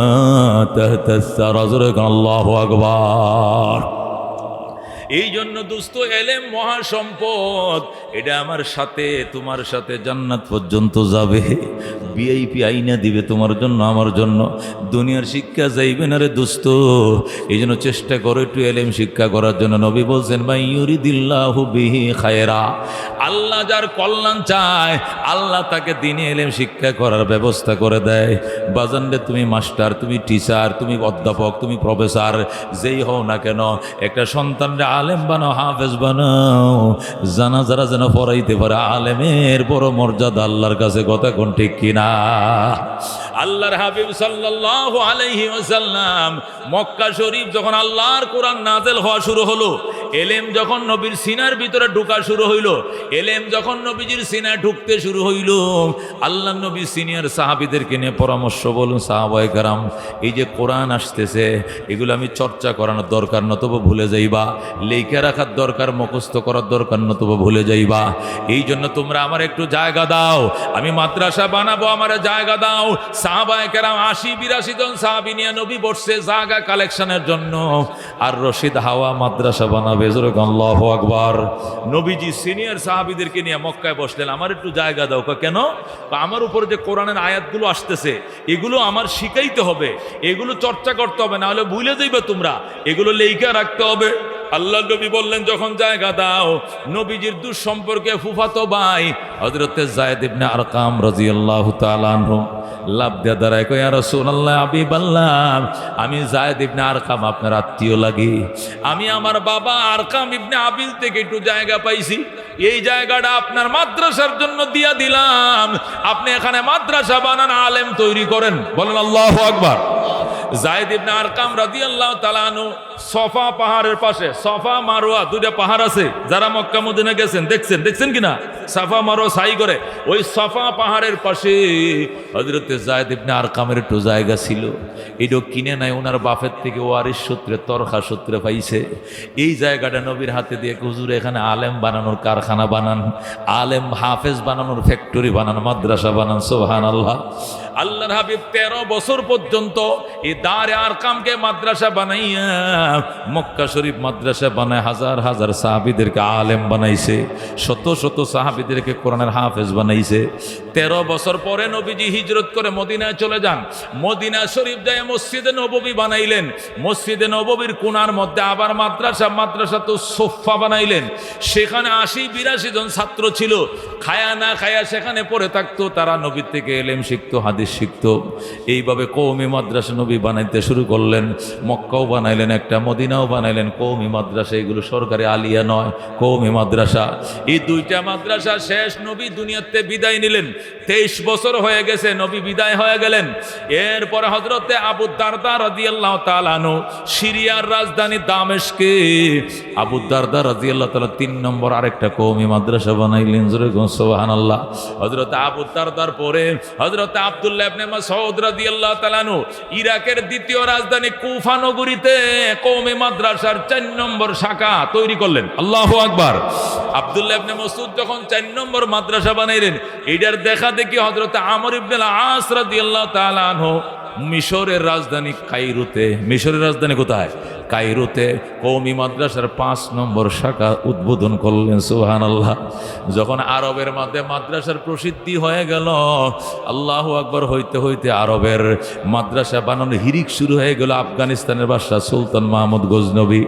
তাহতাস সারা। আল্লাহু আকবার। এই জন্য দোস্ত, এলেম মহাসম্পদ। এটা আমার সাথে তোমার সাথে জান্নাত পর্যন্ত যাবে, ভিআইপি আইনা দিবে তোমার জন্য আমার জন্য। দুনিয়ার শিক্ষা যাইবে না রে দোস্ত। এই জন্য চেষ্টা করো একটু এলেম শিক্ষা করার জন্য। নবী বলছেন মাই ইউরিদিল্লাহু বিহি খায়রা, আল্লাহ যার কল্যাণ চায় আল্লাহ তাকে দিনে এলেম শিক্ষা করার ব্যবস্থা করে দেয়। বাজানরে তুমি মাস্টার, তুমি টিচার, তুমি অধ্যাপক, তুমি প্রফেসর, যেই হও না কেন, একটা সন্তানরে আলেম বানাও, হাফেজ বানাও, জানাজারা যেন পড়াইতে পারে। আলেমের বড় মর্যাদা আল্লাহর কাছে, কথা কোন ঠিক কিনা? আল্লাহর হাবিব সাল্লাল্লাহু আলাইহি ওয়াসাল্লাম মক্কা শরীফ যখন আল্লাহর কোরআন নাযিল হওয়া শুরু হলো, এলেম যখন নবীর সিনার ভিতরে ঢোকা শুরু হইল, এলেম যখন নবীজির সিনায় ঢুকতে শুরু হইল, আল্লাহ নবী সিনিয়র সাহাবীদেরকে নিয়ে পরামর্শ বলুন, সাহাবায়ে কেরাম এই যে কোরআন আসতেছে এগুলো আমি চর্চা করানোর দরকার, নতবা ভুলে যাইবা। লেখা রাখার দরকার, মুখস্থ করার দরকার, নতবা ভুলে যাইবা। এই জন্য তোমরা আমার একটু জায়গা দাও, আমি মাদ্রাসা বানাবো, আমার জায়গা দাও। সাহাবায়ে কেরাম 80-82 জন সাহাবী নিয়ে নবী বসছে জায়গা কালেকশনের জন্য। আর রশিদ হাওয়া মাদ্রাসা বানাবে, আল্লাহু আকবার। নবীজি সিনিয়র সাহাবীদেরকে নিয়ে মক্কায় বসলেন, আমার একটু জায়গা দাও। কেন? আমার উপর যে কোরআনের আয়াতগুলো আসতেছে এগুলো আমার শিখাইতে হবে, এগুলো চর্চা করতে হবে, না হলে ভুলে যাইবে তোমরা, এগুলো লেখা রাখতে হবে। আল্লাহ নবী বললেন যখন জায়গা দাও, নবীজির দুঃসম্পর্কে ফুফাতো ভাই হযরতে যায়েদ ইবনে আরকাম রাদিয়াল্লাহু তাআলা আনহু লাভ দিয়া দাঁড়ায়, কই ইয়া রাসূলুল্লাহ, হাবিবাল্লাহ, আমি যায়েদ ইবনে আরকাম আপনার আত্মীয় লাগি, আমি আমার বাবা আরকাম ইবনে আবিল থেকে একটু জায়গা পাইছি, এই জায়গাটা আপনার মাদ্রাসার জন্য দিয়া দিলাম, আপনি এখানে মাদ্রাসা বানান, আলেম তৈরি করেন। বলেন আল্লাহু আকবার। যায়েদ ইবনে আরকাম রাদিয়াল্লাহু তাআলা আনহু সফা পাহাড়ের পাশে, সফা মারওয়া দুইটা পাহাড় আছে, যারা মক্কা মদিনা গেছেন দেখছেন কিনা, সাফা মারওয়া সাই করে, ওই সফা পাহাড়ের পাশে হযরতে যায়েদ ইবনে আরকামের একটু জায়গা ছিল, এটা কিনে নাই, ওনার বাপের থেকে ওয়ারিশ সূত্রে, তরখা সূত্রে পাইছে। এই জায়গাটা নবীর হাতে দিয়ে, হুজুর এখানে আলেম বানানোর কারখানা বানান, আলেম হাফেজ বানানোর ফ্যাক্টরি বানান, মাদ্রাসা বানান। সুবহানাল্লাহ। আল্লাহর হাবিব 13 বছর পর্যন্ত এই দারে আরকামকে মাদ্রাসা বানাইয়া, মক্কা শরীফ মাদ্রাসা বানায়, হাজার হাজার সাহাবীদেরকে আলেম বানাইছে, শত শত সাহাবীদেরকে কোরআনের হাফেজ বানাইছে। 13 বছর পরে নবীজি হিজরত করে মদিনায় চলে যান। মদিনা শরীফ যায় মসজিদে নববী বানাইলেন, মসজিদে নববীর কোণার মধ্যে আবার মাদ্রাসা তো সোফা বানাইলেন। সেখানে 80-82 জন ছাত্র ছিল, খায়া না খায়া সেখানে পড়ে থাকতো, তারা নবীর থেকে এলেম শিখতো, হাদিস শিখতো। এইভাবে কওমি মাদ্রাসা নবী বানাইতে শুরু করলেন। মক্কাও বানাইলেন একটা, মদিনাও বানাইলেন, কওমি মাদ্রাসা। এগুলো সরকারি আলিয়া নয়, কওমি মাদ্রাসা। এই দুইটা মাদ্রাসা শেষ, নবী দুনিয়াতে বিদায় নিলেন। 23 বছর হয়ে গেছে, নবী বিদায় হয়ে গেলেন। এরপরে হযরতে আবু দারদা রাদিয়াল্লাহু তাআলা আনহু সিরিয়ার রাজধানী দামেস্কে, আবু দারদা রাদিয়াল্লাহু তাআলা 3 নম্বর আরেকটা কওমি মাদ্রাসা বানাইলেন। সুবহানাল্লাহ। হযরতে আবু দারদার পরে হযরতে আব্দুল্লাহ ইবনে মাসউদ রাদিয়াল্লাহু তাআলা আনহু ইরাকের দ্বিতীয় রাজধানী কুফা নগরীতে কওমি মাদ্রাসার 4 নম্বর শাখা তৈরি করলেন। আল্লাহু আকবার। আব্দুল্লাহ ইবনে মাসউদ যখন 4 নম্বর মাদ্রাসা বানাইলেন, এইটার দেখা দেখি হযরতে আমর ইবনে আস রাদিয়াল্লাহু তাআলা আনহু মিশরের রাজধানী কায়রোতে, মিশরের রাজধানী কোথায়? কায়রোতে কওমি মাদ্রাসার 5 নম্বর শাখা উদ্বোধন করলেন। সুবহানাল্লাহ। যখন আরবের মধ্যে মাদ্রাসার প্রসিদ্ধি হয়ে গেল, আল্লাহু আকবার হইতে হইতে আরবের মাদ্রাসা বানানোর হিরিক শুরু হয়ে গেল। আফগানিস্তানের বাদশাহ সুলতান মাহমুদ গজনবী,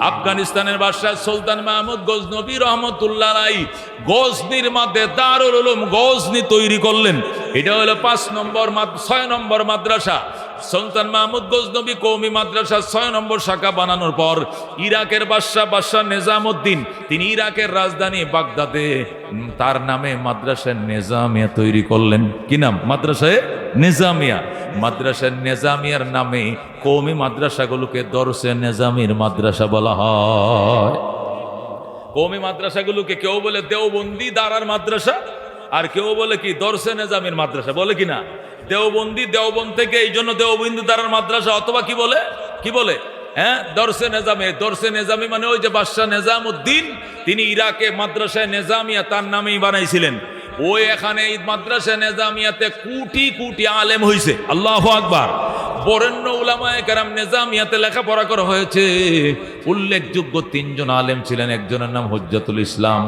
আফগানিস্তানের বাদশাহ সুলতান মাহমুদ গজনবী রহমতুল্লাহ আলাইহি গজনির মধ্যে দারুল উলুম গজনি তৈরি করলেন। এটা হলো 6 নম্বর মাদ্রাসা। সুলতান মাহমুদ গজনবী কওমি মাদ্রাসা 6 নম্বর শাখা বানানোর পর ইরাকের বাদশাহ নিজামউদ্দিন, তিনি ইরাকের রাজধানী বাগদাদে তার নামে মাদ্রাসা নিজামিয়া তৈরি করলেন। কি নাম? মাদ্রাসায়ে নিজামিয়া। মাদ্রাসা নিজামিয়ার নামে কওমি মাদ্রাসাগুলোকে দরসে নিজামির মাদ্রাসা বলা হয়। কওমি মাদ্রাসাগুলোকে কেউ বলে দেওবন্দি দারার মাদ্রাসা, আর কেউ বলে কি দরসে নিজামির মাদ্রাসা, বলে কি না? দেওবন্দি, দেওবন্দ থেকে এই জন্য দেওবন্দি দারার মাদ্রাসা, অথবা কি বলে হ্যাঁ দরসে নেজামে। দরসে নেজামি মানে ওই যে বাদশাহ নিজামউদ্দিন, তিনি ইরাকে মাদ্রাসায় নিজামিয়া তার নামেই বানাইছিলেন। ওই এখানে এই মাদ্রাসা নিজামিয়াতে কোটি কোটি আলেম হইছে। আল্লাহু আকবার। বরেণ্য উলামায়ে কেরাম নিজামিয়াতে লেখাপড়া করা হয়েছে। উল্লেখযোগ্য 3 জন আলেম ছিলেন। একজনের নাম হুজ্জাতুল ইসলাম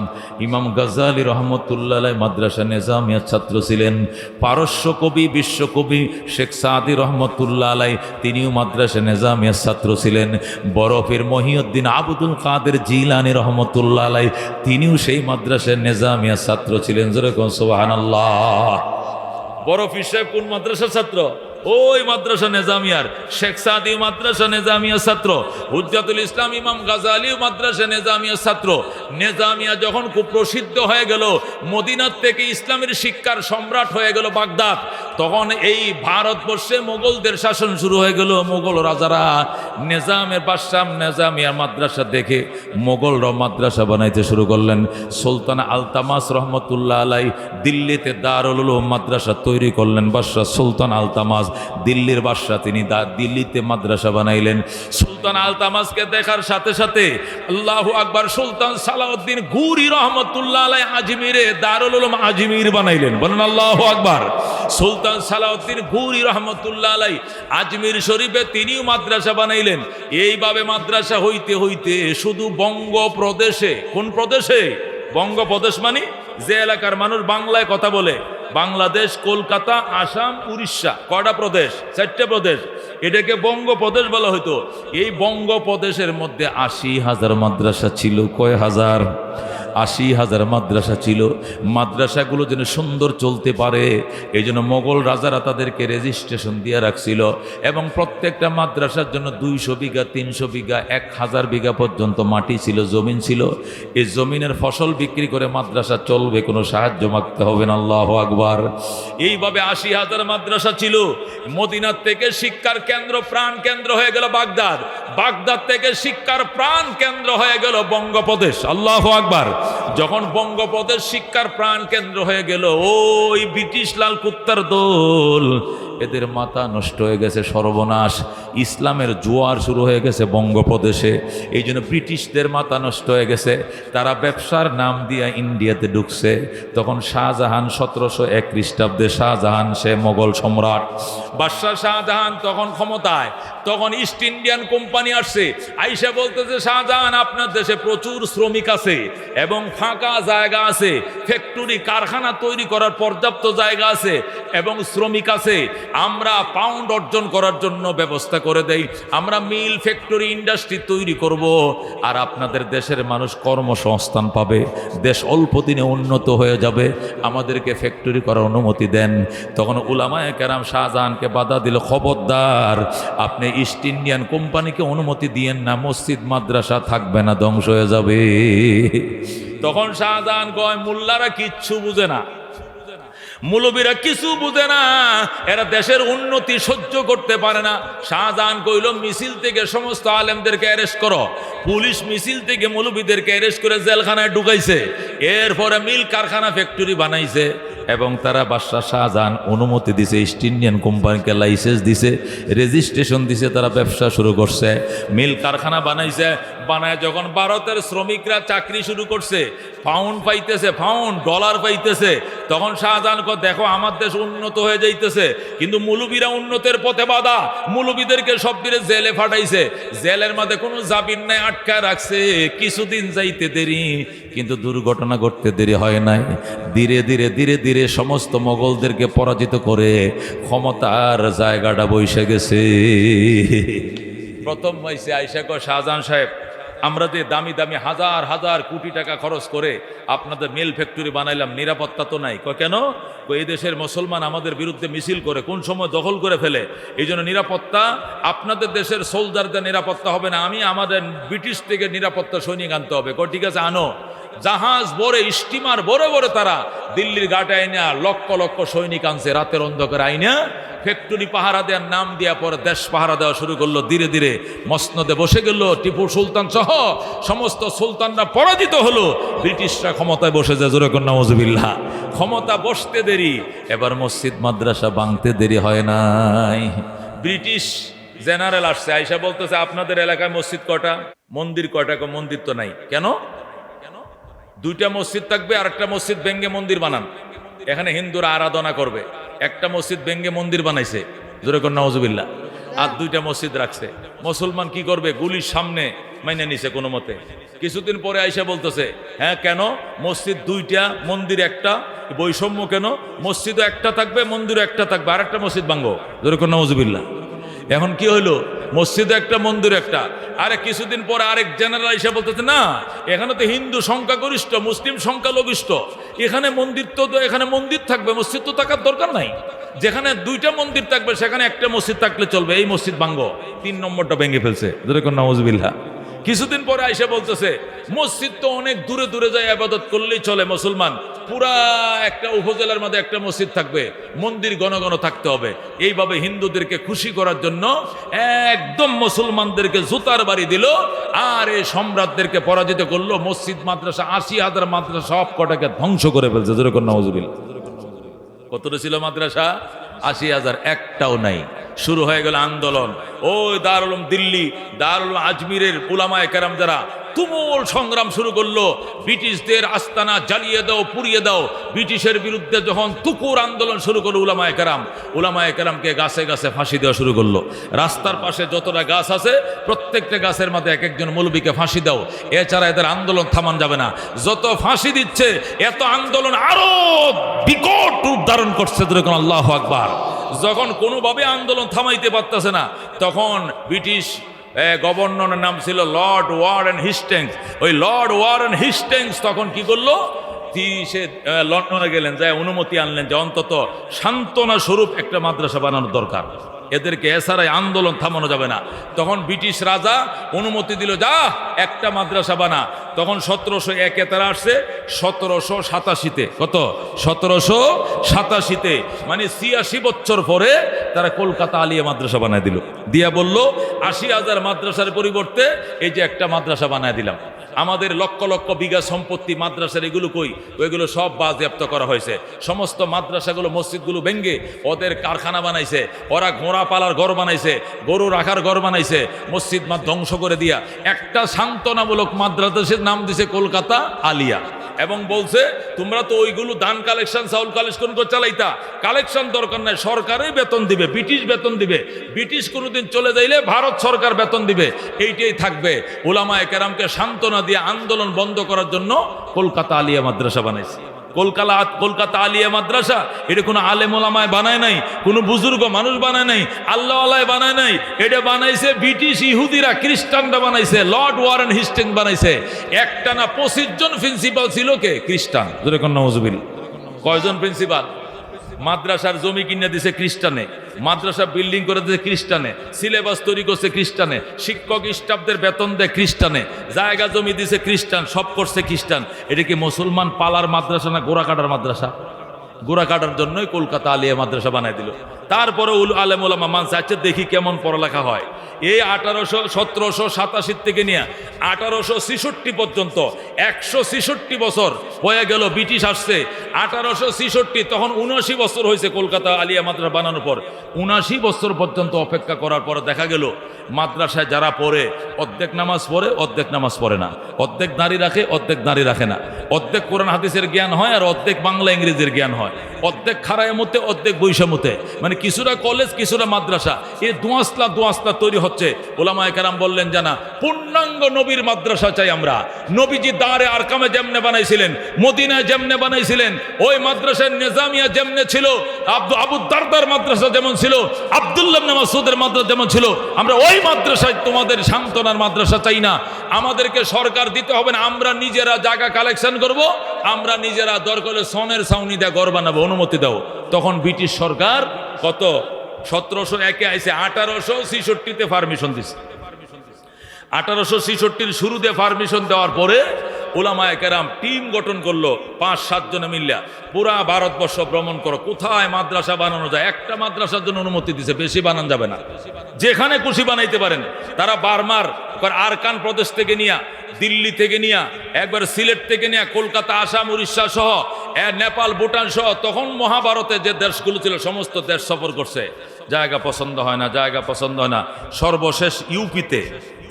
ইমাম গাজ্জালী রহমতুল্লাহ আলাইহি মাদ্রাসা নিজামিয়ার ছাত্র ছিলেন। পারস্য কবি, বিশ্বকবি শেখ সাদি রহমতুল্লাহ আলাইহি তিনিও মাদ্রাসা নিজামিয়ার ছাত্র ছিলেন। বরফের মহিউদ্দিন আবদুল কাদের জিলানী রহমতুল্লাহ আলাইহি তিনিও সেই মাদ্রাসা নিজামিয়ার ছাত্র ছিলেন। জোরে কোন সুবহানাল্লাহ। বরফির সাহেব কোন মাদ্রাসার ছাত্র? ওই মাদ্রাসা নিজামিয়ার। শেখ সাদি মাদ্রাসা নিজামিয়ার ছাত্র। হুজ্জাতুল ইসলাম ইমাম গাজ্জালী মাদ্রাসা নিজামিয়ার ছাত্র। নিজামিয়া যখন খুব প্রসিদ্ধ হয়ে গেল, মদিনার থেকে ইসলামের শিক্ষার সম্রাট হয়ে গেল বাগদাদ, তখন এই ভারতবর্ষে মোগলদের শাসন শুরু হয়ে গেল। মোগল রাজারা নিজামের বাদশাহ নিজামিয়ার মাদ্রাসা দেখে মোগলরা মাদ্রাসা বানাইতে শুরু করলেন। সুলতান আলতামাস রহমতুল্লাহ আলাইহি দিল্লিতে দারুল উলুম মাদ্রাসা তৈরি করলেন। বাদশাহ সুলতান আলতামাস দিল্লির বাদশাহ, তিনি দিল্লিতে মাদ্রাসা বানাইলেন। সুলতান আলতামাসকে দেখার সাথে সাথে আল্লাহু আকবার সুলতান সালাউদ্দিন গুরি রহমতুল্লাহ আলাইহি আজমিরে দারুল উলুম আজমির বানাইলেন। বলেন আল্লাহু আকবার। সুলতান সালাউদ্দিন গুরি রহমতুল্লাহ আলাইহি আজমির শরীফে তিনিও মাদ্রাসা বানাইলেন। এইভাবে মাদ্রাসা হইতে হইতে শুধু বঙ্গপ্রদেশে, কোন প্রদেশে? বঙ্গপ্রদেশ মানে যে এলাকার মানুষ বাংলায় কথা বলে, বাংলাদেশ, কলকাতা, আসাম, উড়িষ্যা, কয়টা প্রদেশ? 4টে প্রদেশ। এটাকে বঙ্গপ্রদেশ বলা হইতো। এই বঙ্গপ্রদেশের মধ্যে 80,000 মাদ্রাসা ছিল। কয় হাজার? 80,000 মাদ্রাসা ছিল। মাদ্রাসাগুলো যেন সুন্দর চলতে পারে এই জন্য মোগল রাজারা তাদেরকে রেজিস্ট্রেশন দিয়ে রাখছিল, এবং প্রত্যেকটা মাদ্রাসার জন্য 200 বিঘা, 300 বিঘা, 1000 বিঘা পর্যন্ত মাটি ছিল, জমিন ছিল। এই জমিনের ফসল বিক্রি করে মাদ্রাসা চলবে, কোনো সাহায্য মাগতে হবে না। আল্লাহু আকবার। এইভাবে 80,000 মাদ্রাসা ছিল। মদিনার থেকে শিক্ষার কেন্দ্র, প্রাণ কেন্দ্র হয়ে গেল বাগদাদ। বাগদাদ থেকে শিক্ষার প্রাণ কেন্দ্র হয়ে গেল বঙ্গপ্রদেশ। আল্লাহু আকবার। যখন বঙ্গপ্রদেশ শিক্ষার প্রাণ কেন্দ্র হয়ে গেল, ওই ব্রিটিশ লাল কুত্তার দল, এদের মাথা নষ্ট হয়ে গেছে, সর্বনাশ। ইসলামের জোয়ার শুরু হয়ে গেছে বঙ্গপ্রদেশে। এই জন্য ব্রিটিশদের মাথা নষ্ট হয়ে গেছে। তারা ব্যবসার নাম দিয়ে ইন্ডিয়াতে ঢুকছে। তখন শাহজাহান 1701 খ্রিস্টাব্দে, শাহজাহান সে মোগল সম্রাট, বাদশাহ শাহজাহান তখন ক্ষমতায়। তখন ইস্ট ইন্ডিয়ান কোম্পানি আসছে, আইসা বলতেছে শাহজাহান আপনার দেশে প্রচুর শ্রমিক আছে এবং ফাঁকা জায়গা আছে, ফ্যাক্টরি কারখানা তৈরি করার পর্যাপ্ত জায়গা আছে এবং শ্রমিক আছে। আমরা পাউন্ড অর্জন করার জন্য ব্যবস্থা করে দেই, আমরা মিল, ফ্যাক্টরি, ইন্ডাস্ট্রি তৈরি করব, আর আপনাদের দেশের মানুষ কর্মসংস্থান পাবে, দেশ অল্প দিনে উন্নত হয়ে যাবে, আমাদেরকে ফ্যাক্টরি করার অনুমতি দেন। তখন উলামায়ে কেরাম শাহজাহানকে বাধা দিল, খবরদার আপনি ইস্ট ইন্ডিয়ান কোম্পানিকে অনুমতি দিয়েন না, মসজিদ মাদ্রাসা থাকবে না, ধ্বংস হয়ে যাবে। তখন শাহজাহান কয় মোল্লারা কিচ্ছু বুঝে না, মৌলবীরা কিছু বুঝে না, এরা দেশের উন্নতি সহ্য করতে পারে না। শাহজাহান কইল মিছিল থেকে সমস্ত আলেমদেরকে অ্যারেস্ট করো, পুলিশ মিছিল থেকে মৌলবীদেরকে অ্যারেস্ট করে জেলখানায় ঢুকাইছে, এরপরে মিল কারখানা ফ্যাক্টরি বানাইছে এবং তারা বাদশাহ শাহজাহান অনুমতি দিছে, ইস্ট ইন্ডিয়ান কোম্পানিকে লাইসেন্স দিছে, রেজিস্ট্রেশন দিছে, তারা ব্যবসা শুরু করছে, মিল কারখানা বানাইছে। বানায় যখন ভারতের শ্রমিকরা চাকরি শুরু করছে, পাউন্ড পাইতেছে, পাউন্ড ডলার পাইতেছে, তখন শাহজাহান কয় দেখো আমার দেশ উন্নত হয়ে যাইতেছে, কিন্তু মৌলবীরা উন্নতের পথে বাধা, মৌলবীদেরকে সব দিনে জেলে ফাটাইছে, জেলের মধ্যে কোনো জামিন নাই, আটকায় রাখছে। কিছুদিন যাইতে দেরি, কিন্তু দুর্ঘটনা ঘটতে দেরি হয় নাই। ধীরে ধীরে ধীরে ধীরে সমস্ত মোগলদেরকে পরাজিত করে ক্ষমতার জায়গাটা বসে গেছে। প্রথম হয়েছে আইসা কয় শাহজাহান সাহেব, আমরা যে দামি দামি হাজার হাজার কোটি টাকা খরচ করে আপনাদের মিল ফ্যাক্টরি বানাইলাম, নিরাপত্তা তো নাই। কয় কেন? এই দেশের মুসলমান আমাদের বিরুদ্ধে মিছিল করে, কোন সময় দখল করে ফেলে, এই জন্য নিরাপত্তা আপনাদের দেশের সোলজারদের নিরাপত্তা হবে না, আমি আমাদের ব্রিটিশ থেকে নিরাপত্তা সৈনিক আনতে হবে। কয় ঠিক আছে আনো। জাহাজ ভরে, স্টিমার ভরে ভরে তারা দিল্লির ঘাটে আইনা লক্ষ লক্ষ সৈনিক আনছে, রাতের অন্ধকার আইনা ফ্যাক্টরি পাহারা দেওয়ার নাম দিয়া পরে দেশ পাহারা দেওয়া শুরু করলো। ধীরে ধীরে মসনদে বসে গেল টিপু সুলতান সহ সমস্ত সুলতানরা পরাজিত হলো, ব্রিটিশরা ক্ষমতায় বসে যায়। জোরে কন্যা নাউজুবিল্লাহ। ক্ষমতা বসতে দেরি, এবার মসজিদ মাদ্রাসা ভাঙতে দেরি হয় নাই। ব্রিটিশ জেনারেল আসছে, আইসা বলতেছে আপনাদের এলাকায় মসজিদ কটা, মন্দির কটা? মন্দির তো নাই। কেন? দুইটা মসজিদ থাকবে, আর একটা মসজিদ ভেঙ্গে মন্দির বানান, এখানে হিন্দুরা আরাধনা করবে। একটা মসজিদ ভেঙ্গে মন্দির বানাইছে, জোরে কন্যা নাউজুবিল্লাহ, আর দুইটা মসজিদ রাখছে। মুসলমান কি করবে? গুলির সামনে মাইনে নিছে কোনো মতে। কিছুদিন পরে আইসা বলতেছে হ্যাঁ কেন, মসজিদ দুইটা মন্দির একটা, বৈষম্য কেন? মসজিদও একটা থাকবে, মন্দিরও একটা থাকবে, আর একটা মসজিদ ভাঙ্গো, জোরে কন্যা নাউজুবিল্লাহ। এখন কি হইলো? মসজিদ একটা, মন্দির একটা। আরে কিছুদিন পরে আরেক জেনারেল এসে বলতেছে না, এখানে তো হিন্দু সংখ্যাগরিষ্ঠ, মুসলিম সংখ্যালঘিষ্ঠ, এখানে মন্দির তো, এখানে মন্দির থাকবে, মসজিদ তো থাকার দরকার নাই। যেখানে দুইটা মন্দির থাকবে সেখানে একটা মসজিদ থাকলে চলবে, এই মসজিদ ভাঙ্গো। 3 নম্বরটা ভেঙে ফেলছে, যেরকম নাউজুবিল্লাহ। কিছুদিন পরে আইসা বলতেছে মসজিদ তো অনেক দূরে দূরে যায়, ইবাদত করলেই চলে, মুসলমান পুরা একটা উপজেলার মধ্যে একটা মসজিদ থাকবে, মন্দির ঘন ঘন থাকতে হবে। এইভাবে হিন্দুদেরকে খুশি করার জন্য একদম মুসলমানদেরকে জুতার বাড়ি দিল, আর এই সম্রাটদেরকে পরাজিত করলো। মসজিদ মাদ্রাসা 80,000 মাদ্রাসা সব কটাকে ধ্বংস করে ফেলছে, যেরকম নাউজুবিল্লাহ। কতটা ছিল মাদ্রাসা? 80,000, একটাও নাই। শুরু হয়ে গেল আন্দোলন। ওই দারুল উলুম দিল্লি, দারুল উলুম আজমিরের উলামায়ে কেরাম যারা তুমুল সংগ্রাম শুরু করলো, ব্রিটিশদের আস্তানা জ্বালিয়ে দাও, পুড়িয়ে দাও। ব্রিটিশের বিরুদ্ধে যখন তুকুর আন্দোলন শুরু করলো উলামায়ে কেরামকে গাছে গাছে ফাঁসি দেওয়া শুরু করলো। রাস্তার পাশে যতটা গাছ আছে প্রত্যেকটা গাছের মধ্যে এক একজন মৌলবীকে ফাঁসি দাও, এছাড়া এদের আন্দোলন থামান যাবে না। যত ফাঁসি দিচ্ছে এত আন্দোলন আরো বিকট রূপ ধারণ করছে, যেরকম আল্লাহু আকবার। যখন কোনোভাবে আন্দোলন থামাইতে পারতেছে না, তখন ব্রিটিশ গভর্নরের নাম ছিল লর্ড ওয়ারেন হেস্টিংস। ওই লর্ড ওয়ারেন হেস্টিংস তখন কি করলো, সে লন্ডনে গেলেন, যায় অনুমতি আনলেন যে অন্তত সান্ত্বনা স্বরূপ একটা মাদ্রাসা বানানোর দরকার, এদেরকে এছাড়াই আন্দোলন থামানো যাবে না। তখন ব্রিটিশ রাজা অনুমতি দিল, যা একটা মাদ্রাসা বানা। তখন 1701 তারা আসছে, 1787-তে, কত 1787-তে, মানে 86 বছর পরে তারা কলকাতা আলিয়া মাদ্রাসা বানায় দিল। দিয়া বলল 80,000 মাদ্রাসার পরিবর্তে এই যে একটা মাদ্রাসা বানায় দিলাম। আমাদের লক্ষ লক্ষ বিঘা সম্পত্তি মাদ্রাসার, এগুলো কই? ওইগুলো সব বাজেয়াপ্ত করা হয়েছে। সমস্ত মাদ্রাসাগুলো, মসজিদগুলো ভেঙ্গে ওদের কারখানা বানাইছে, ওরা ঘোড়া পালার ঘর বানাইছে, গরু রাখার ঘর বানাইছে, মসজিদ ধ্বংস করে দিয়া একটা সান্ত্বনামূলক মাদ্রাসার নাম দিছে কলকাতা আলিয়া। এবং বলছে তোমরা তো ওইগুলো দান কালেকশন, চাউল কালেকশন করে চালাইতা, কালেকশন দরকার নাই, সরকারই বেতন দিবে, ব্রিটিশ বেতন দিবে, ব্রিটিশ কোনোদিন চলে যাইলে ভারত সরকার বেতন দিবে, এইটাই থাকবে। উলামায়ে কেরামকে সান্ত্বনা দিয়ে আন্দোলন বন্ধ করার জন্য কলকাতা আলিয়া মাদ্রাসা বানাইছে। কলকাতা আলিয়া মাদ্রাসা এটা কোনো আলেম ওলামায় বানায় নাই, কোনো বুজুর্গ মানুষ বানায় নাই, আল্লাহ আল্লাহ বানায় নাই। এটা বানাইছে ব্রিটিশ ইহুদিরা, খ্রিস্টানরা বানাইছে, লর্ড ওয়ারেন হেস্টিংস বানাইছে। একটানা 25 জন প্রিন্সিপাল ছিল, কে? খ্রিস্টান। যেরকম নাউজুবিল্লাহ। কয়জন প্রিন্সিপাল? মাদ্রাসার জমি কিনে দিছে খ্রিস্টানে, মাদ্রাসা বিল্ডিং করে দিয়েছে খ্রিস্টানে, সিলেবাস তৈরি করছে খ্রিস্টানে, শিক্ষক স্টাফদের বেতন দেয় খ্রিস্টানে, জায়গা জমি দিছে খ্রিস্টান, সব করছে খ্রিস্টান। এটা কি মুসলমান পালার মাদ্রাসা না গোড়া কাটার মাদ্রাসা? গোড়া কাটার জন্যই কলকাতা আলিয়া মাদ্রাসা বানাই দিল। তারপরে আলেম ওলামা মানছে, আচ্ছা দেখি কেমন পড়ালেখা হয়। এই 1787 থেকে নিয়ে 1866 পর্যন্ত 166 বছর হয়ে গেল ব্রিটিশ আসছে। 1866 তখন 79 বছর হয়েছে কলকাতা আলিয়া মাদ্রাসা বানানোর পর। 79 বছর পর্যন্ত অপেক্ষা করার পর দেখা গেল মাদ্রাসায় যারা পড়ে অর্ধেক নামাজ পড়ে, অর্ধেক নামাজ পড়ে না, অর্ধেক দাঁড়িয়ে রাখে, অর্ধেক দাঁড়িয়ে রাখে না, অর্ধেক কোরআন হাদিসের জ্ঞান হয় আর অর্ধেক বাংলা ইংরেজির জ্ঞান হয়, অর্ধেক খাড়ায় মতে, অর্ধেক বৈষম্যতে, মানে কিছুটা কলেজ কিছুটা মাদ্রাসা, এই দোয়াসলা তৈরি হচ্ছে। ওলামায়ে কেরাম বললেন জানা পূর্ণাঙ্গ নবীর মাদ্রাসা চাই আমরা। নবীজি দারে আরকামে যেমনে বানাইছিলেন, মদিনায় যেমনে বানাইছিলেন, ওই মাদ্রাসার নিজামিয়া যেমনে ছিল, আবু দারদার মাদ্রাসা যেমন ছিল, আব্দুল্লাহ ইবনে মাসউদের মাদ্রাসা যেমন ছিল, আমরা ওই মাদ্রাসায় তোমাদের সান্ত্বনার মাদ্রাসা চাই না। আমাদেরকে সরকার দিতে হবে না, আমরা নিজেরা জায়গা কালেকশন করব, আমরা নিজেরা দরকার হলে সনের ছাউনি দেয়া ঘর বানাবো, অনুমতি দাও। তখন ব্রিটিশ সরকার কত 1701 আইসে, 1866-তে পারমিশন দিছে। 1866 শুরুতে পারমিশন দেওয়ার পরে উলামায়ে কেরাম টিম গঠন করলো, 5-7 জনে মিল্লা পুরা ভারতবর্ষ ভ্রমণ করো, কোথায় মাদ্রাসা বানানো যায়। একটা মাদ্রাসার জন্য অনুমতি দিছে, বেশি বানানো যাবে না, যেখানে খুশি বানাইতে পারেন। তারা বার্মার আরকান প্রদেশ থেকে নিয়া, দিল্লি থেকে নিয়া, একবার সিলেট থেকে নিয়া, কলকাতা, আসাম, উড়িষ্যা সহ, নেপাল, ভুটান সহ, তখন মহাভারতে যে দেশগুলো ছিল সমস্ত দেশ সফর করছে। জায়গা পছন্দ হয় না, জায়গা পছন্দ হয় না। সর্বশেষ ইউপিতে,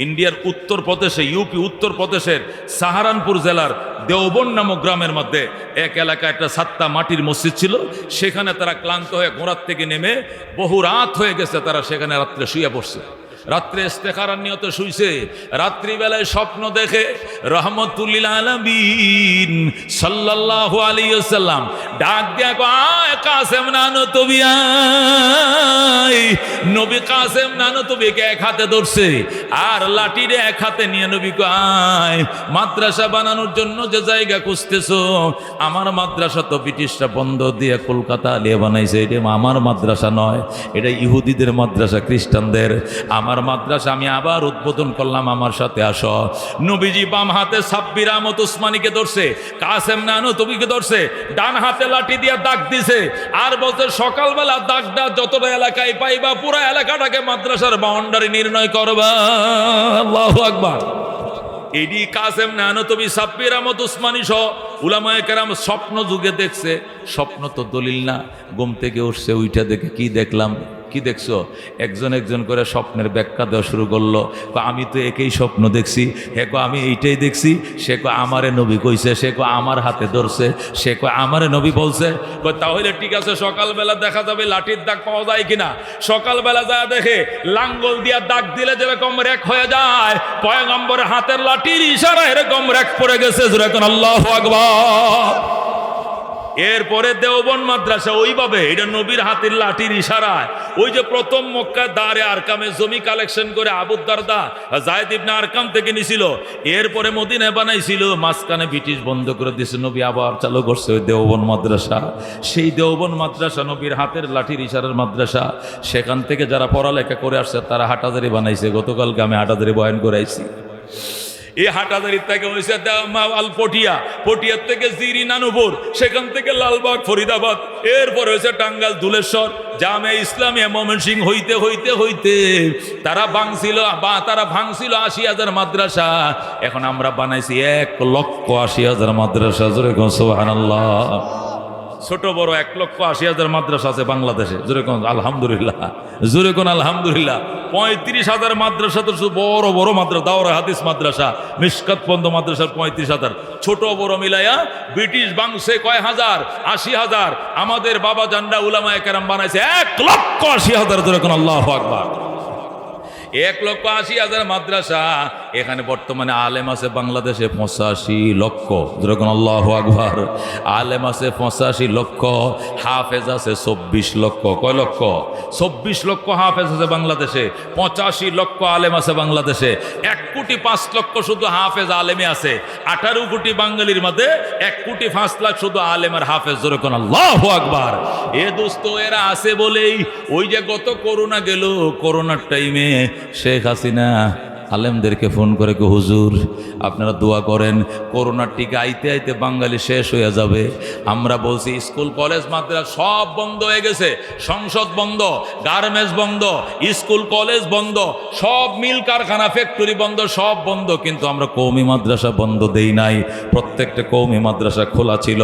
ইন্ডিয়ার উত্তরপ্রদেশে, ইউপি উত্তরপ্রদেশের সাহারানপুর জেলার দেওবন নামক গ্রামের মধ্যে এক এলাকায় একটা সাত্তা মাটির মসজিদ ছিল। সেখানে তারা ক্লান্ত হয়ে ঘোড়ার থেকে নেমে বহু রাত হয়ে গেছে, তারা সেখানে রাত্রে শুয়ে পড়ছে। রাত্রে ইস্তেখারার নিয়তে শুইছে। রাত্রিবেলায় স্বপ্ন দেখে রহমতুল্লিল আলামিন সাল্লাল্লাহু আলাইহি ওয়াসাল্লাম ডাক দিয়া কয়, কাসেম নানো তবি আয়। নবী কাসেম নানো তবিকে এক হাতে ধরছে আর লাঠিরে এক হাতে নিয়ে নবী কয়, মাদ্রাসা বানানোর জন্য যে জায়গা খুঁজতেছো, আমার মাদ্রাসা তো ব্রিটিশরা বন্ধ দিয়ে কলকাতা আলিয়া বানাইছে, এটা আমার মাদ্রাসা নয়, এটা ইহুদিদের মাদ্রাসা, খ্রিস্টানদের। আমার মাদ্রাসা আমি আবার উদ্বোধন করলাম, আমার সাথে আসো। নবীজি বাম হাতে সাব্বির আহমদ উসমানীকে ধরছে, কাসেম নানু তবিকে ধরছে, ডান হাতে লাঠি দিয়ে দাগ দিছে আর বলছে, সকালবেলা দাগটা যতটা এলাকায় পাইবা পুরো এলাকাটাকে মাদ্রাসার বাউন্ডারি নির্ণয় করবা। আল্লাহু আকবার। এডি কাসেম নানু তবি সাব্বির আহমদ উসমানী সহ উলামায়ে কেরাম স্বপ্ন যুগে দেখছে। স্বপ্ন তো দলিল না, ঘুম থেকে উঠছে, উইটা দেখে কি দেখলাম, কি দেখছো, একজন একজন করে স্বপ্নের ব্যাখ্যা দেওয়া শুরু করলো। আমি তো একই স্বপ্ন দেখছি, হে কো আমি এইটাই দেখছি, সে কো আমারে নবী কইছে, সে কো আমার হাতে ধরছে, সে কো আমারে নবী বলছে। তাহলে ঠিক আছে, সকালবেলা দেখা যাবে লাঠির দাগ পাওয়া যায় কিনা। সকালবেলা যা দেখে লাঙ্গল দিয়া দাগ দিলে যেরকম রেক হয়ে যায়, পয়গম্বরের হাতের লাঠির ইশারা এরকম রেক পড়ে গেছে। যেরকম আল্লাহু আকবার। এরপরে দেওবন মাদ্রাসা ওইভাবে, এটা নবীর হাতের লাঠির ইশারায়। ওই যে প্রথম মক্কা দারে আরকামে জমি কালেকশন করে আবু দারদা যায়েদ ইবনে আরকাম থেকে নিছিল, এরপরে মদিনায় বানাইছিল, মাঝখানে ব্রিটিশ বন্ধ করে দিয়েছে, নবী আবার চালু করছে ওই দেওবন মাদ্রাসা। সেই দেওবন মাদ্রাসা নবীর হাতের লাঠির ইশারার মাদ্রাসা। সেখান থেকে যারা পড়ালেখা করে আসছে তারা হাটাজারি বানাইছে। গতকালকে আমি হাটাজারি বয়ান করাইছি। এই হাটাজারির থেকে হয়েছে পটিয়া, পটিয়ার থেকে জিরি নানুপুর, সেখান থেকে লালবাগ ফরিদাবাদ, এরপর হয়েছে টাঙ্গাল ধুলেশ্বর, জামে ইসলামিয়া ময়মনসিংহ হইতে হইতে হইতে তারা ভাঙছিল 80,000 মাদ্রাসা। এখন আমরা বানাইছি 1,80,000 মাদ্রাসা। জোরে কোন সুবহানাল্লাহ। ছোট বড় 1,80,000 মাদ্রাসা আছে বাংলাদেশে। জোরে কোন আলহামদুলিল্লাহ, জোরে কোন আলহামদুলিল্লাহ। 35,000 মাদ্রাসা তো বড় বড় মাদ্রাসা, দাওরা হাদিস মাদ্রাসা, মিশকাত পন্থ মাদ্রাসা 35,000। ছোট বড় মিলাইয়া ব্রিটিশ বাংছে কয় হাজার, 80,000। আমাদের বাবা জানরা উলামায়ে কেরাম বানাইছে 1,80,000। জোরে কোন আল্লাহু আকবার। 1,80,000 মাদ্রাসা। এখানে বর্তমানে আলেম আছে বাংলাদেশে 85 লক্ষ। যেরকম আল্লাহু আকবার। আলেম আছে 85 লক্ষ, হাফেজ আছে 24 লক্ষ। কয় লক্ষ? 24 লক্ষ হাফেজ আছে বাংলাদেশে, 85 লক্ষ আলেম আছে বাংলাদেশে। 1,05,00,000 শুধু হাফেজ আলেমে আছে। 18 কোটি বাঙালির মধ্যে 1,05,00,000 শুধু আলেম আর হাফেজ। যেরকম আল্লাহু আকবার। এ দোস্ত এরা আছে বলেই ওই যে গত করোনা গেল, করোনার টাইমে শেখ হাসিনা আলেমদেরকে ফোন করে কি হুজুর আপনারা দোয়া করেন, করোনার টিকা আইতে আইতে বাঙালি শেষ হয়ে যাবে। আমরা বলছি স্কুল কলেজ মাদ্রাসা সব বন্ধ হয়ে গেছে, সংসদ বন্ধ, গার্মেন্টস বন্ধ, স্কুল কলেজ বন্ধ, সব মিল কারখানা ফ্যাক্টরি বন্ধ, সব বন্ধ, কিন্তু আমরা কওমি মাদ্রাসা বন্ধ দেই নাই। প্রত্যেকটা কওমি মাদ্রাসা খোলা ছিল,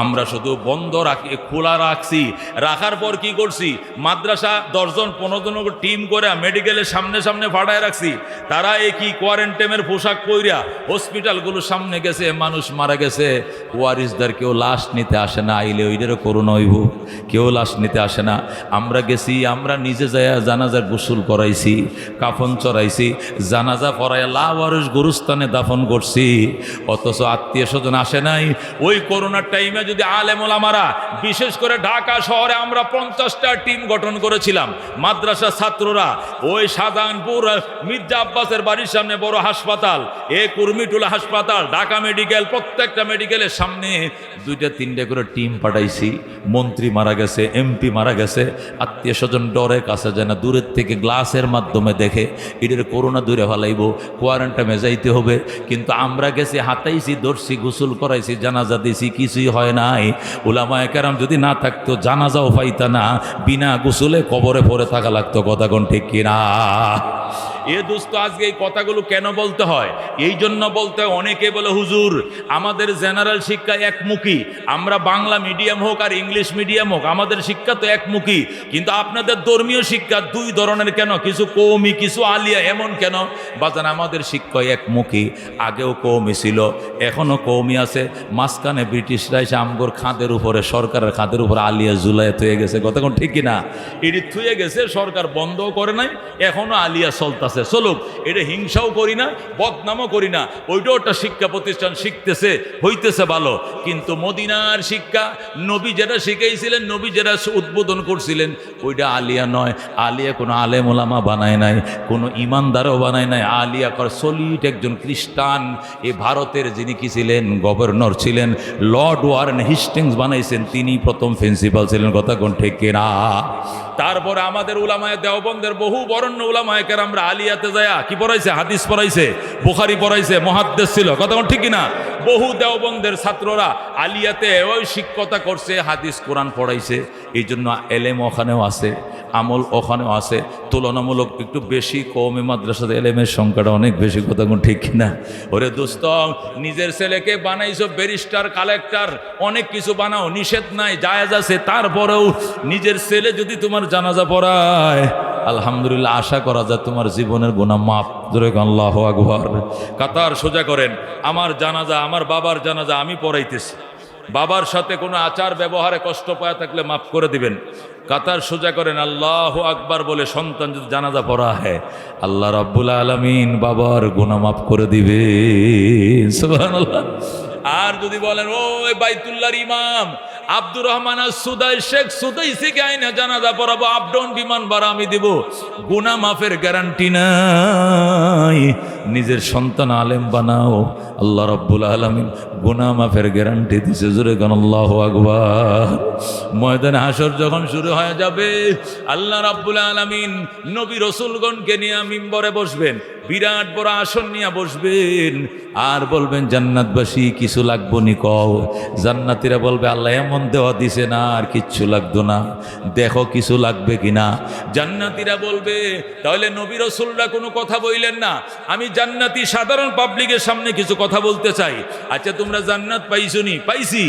আমরা শুধু বন্ধ রাখি, খোলা রাখছি। রাখার পর কি করছি, মাদ্রাসা 10 জন 15 জন টিম করে মেডিকেলের সামনে সামনে ফাটায় রাখছি। তারা একই কোয়ারেন্টাইনের পোশাক পইরা হসপিটালগুলোর সামনে গেছে, মানুষ মারা গেছে, ওয়ারিসদার কেউ লাশ নিতে আসে না, আইলে ওইটারও করোনা হইব, কেউ লাশ নিতে আসে না। আমরা গেছি, আমরা নিজে যাইয়া জানাজার গোসল করাইছি, কাফন চড়াইছি, জানাজা পড়াইয়া লাওয়ারিস গুরুস্থানে দাফন করছি, অথচ আত্মীয় স্বজন আসে নাই। ওই করোনার টাইমে যদি আলেম ওলামারা, বিশেষ করে ঢাকা শহরে আমরা 50টা টিম গঠন করেছিলাম, মাদ্রাসা ছাত্ররা, ওই শাহজাহানপুর মির্জা আব্বাসের বাড়ির সামনে বড় হাসপাতাল, কুর্মিটুলা হাসপাতাল, ঢাকা মেডিকেল, প্রত্যেকটা মেডিকেলের সামনে 2-3টে করে টিম পাঠাইছি। মন্ত্রী মারা গেছে, এমপি মারা গেছে, আত্মীয় স্বজন ডরে কাছে যায় না, দূরের থেকে গ্লাসের মাধ্যমে দেখে এদের করোনা দূরে ফেলাইব, কোয়ারেন্টাইনে যাইতে হবে। কিন্তু আমরা গেছি, হাতাইছি, ধরছি, গোসল করাইছি, জানাজা দিছি, কিছুই হয় নাই। উলামায়ে কেরাম যদি না থাকতো জানাজাও পাইতা না, বিনা গোসলে কবরে পড়ে থাকা লাগতো। কথা কোন ঠিক কিনা? এ দোস্ত, আজকে এই কথাগুলো কেন বলতে হয়? এই জন্য বলতে হয়, অনেকে বলে হুজুর আমাদের জেনারেল শিক্ষা একমুখী, আমরা বাংলা মিডিয়াম হোক আর ইংলিশ মিডিয়াম হোক, আমাদের শিক্ষা তো একমুখী, কিন্তু আপনাদের ধর্মীয় শিক্ষা 2 ধরনের কেন? কিছু কওমি, কিছু আলিয়া, এমন কেন? বাজান, আমাদের শিক্ষা একমুখী। আগেও কওমি ছিল, এখনও কওমি আছে। মাঝখানে ব্রিটিশরা এসে আমগোর খাদের উপরে, সরকারের খাদের উপরে আলিয়া জুলাইয়া থুয়ে গেছে। কথা কোন ঠিক কিনা? এটি থুয়ে গেছে, সরকার বন্ধও করে নাই, এখনও আলিয়া চলতেছে। চলুক, এটা হিংসাও করি না, বদনামও করি না, ওইটাও একটা শিক্ষা প্রতিষ্ঠান, শিখতেছে, হইতেছে ভালো। কিন্তু মদিনার শিক্ষা, নবী যেটা শিখাইছিলেন, নবী যেটা উদ্বোধন করছিলেন, ওইটা আলিয়া নয়। আলিয়া কোনো আলেম ওলামা বানায় নাই, কোনো ইমানদারও বানায় নাই। আলিয়া সলিড একজন খ্রিস্টান, এ ভারতের যিনি কি ছিলেন, গভর্নর ছিলেন, লর্ড ওয়ারেন হেস্টিংস বানাইছেন, তিনি প্রথম প্রিন্সিপাল ছিলেন। কথা কোন ঠিক কিনা? তারপরে আমাদের উলামায়ে দেওবন্দের বহু বরেণ্য উলামায়ে কেরামরা আলিয়াতে যায় কি পড়াইছে? হাদিস পড়াইছে, বুখারী পড়াইছে, মুহাদ্দিস ছিল। কথা ঠিক কিনা? বহু দেওবন্দের ছাত্ররা আলিয়াতে ওই শিক্ষকতা করছে, হাদিস কোরআন পড়াইছে। এই জন্য এলেম ওখানেও আছে, আমল ওখানেও আছে। তুলনামূলক একটু বেশি কওমি মাদ্রাসাতে এলেমের সংখ্যাটা অনেক বেশি। কথা ঠিক কিনা? ওরে দোস্ত, নিজের ছেলেকে বানাইছো ব্যারিস্টার, কালেক্টর, অনেক কিছু বানাও, নিষেধ নাই, জায়েজ আছে। তারপরেও নিজের ছেলে যদি তোমার জানাজা পড়ায়, আলহামদুলিল্লাহ, আশা করা যায় তোমার জীবনের গুনাহ মাফ। জোরে আল্লাহু আকবার। কাতার সোজা করেন। আমার জানাজা, আমার বাবার জানাজা আমি পড়াইতেছি, বাবার সাথে কোনো আচার ব্যবহারে কষ্ট পাওয়া থাকলে মাফ করে দিবেন। কাতার সোজা করেন, আল্লাহু আকবার বলে সন্তান যদি জানাজা পড়া হয়, আল্লাহ রাব্বুল আলামিন বাবার গুনাহ মাফ করে দিবে। সুবহানাল্লাহ। আর যদি বলেন ওই বাইতুল্লাহর ইমাম আব্দুর রহমান সুদাই, শেখ সুদাইসিকে আইনা জানাজা পড়াবো, আপ ডাউন বিমান ভাড়া আমি দিব, গুনাহ মাফের গ্যারান্টি নাই। নিজের সন্তান আলেম বানাও, আল্লাহ রাব্বুল আলামিন গুনাহ মাফের গ্যারান্টি দিছে। জোরে গান আল্লাহু আকবার। ময়দানে হাসর যখন শুরু হয়ে যাবে, আল্লাহ রাব্বুল আলামিন নবী রাসূলগণকে নিয়ে মিম্বরে বসবেন, বিরাট বড় আসন নিয়ে বসবেন, আর বলবেন জান্নাতবাসী কিছু লাগবো নি কও। জান্নাতীরা বলবে আল্লাহ এমন দেওয়া দিছে না, আর কিচ্ছু লাগতো না, দেখো কিছু লাগবে কিনা। জান্নাতীরা বলবে তাহলে নবী রাসূলরা কোনো কথা বললেন না, আমি জান্নাতি সাধারণ পাবলিকের সামনে কিছু কথা বলতে চাই। আচ্ছা, তোমরা জান্নাত পাইছো নি? পাইছি।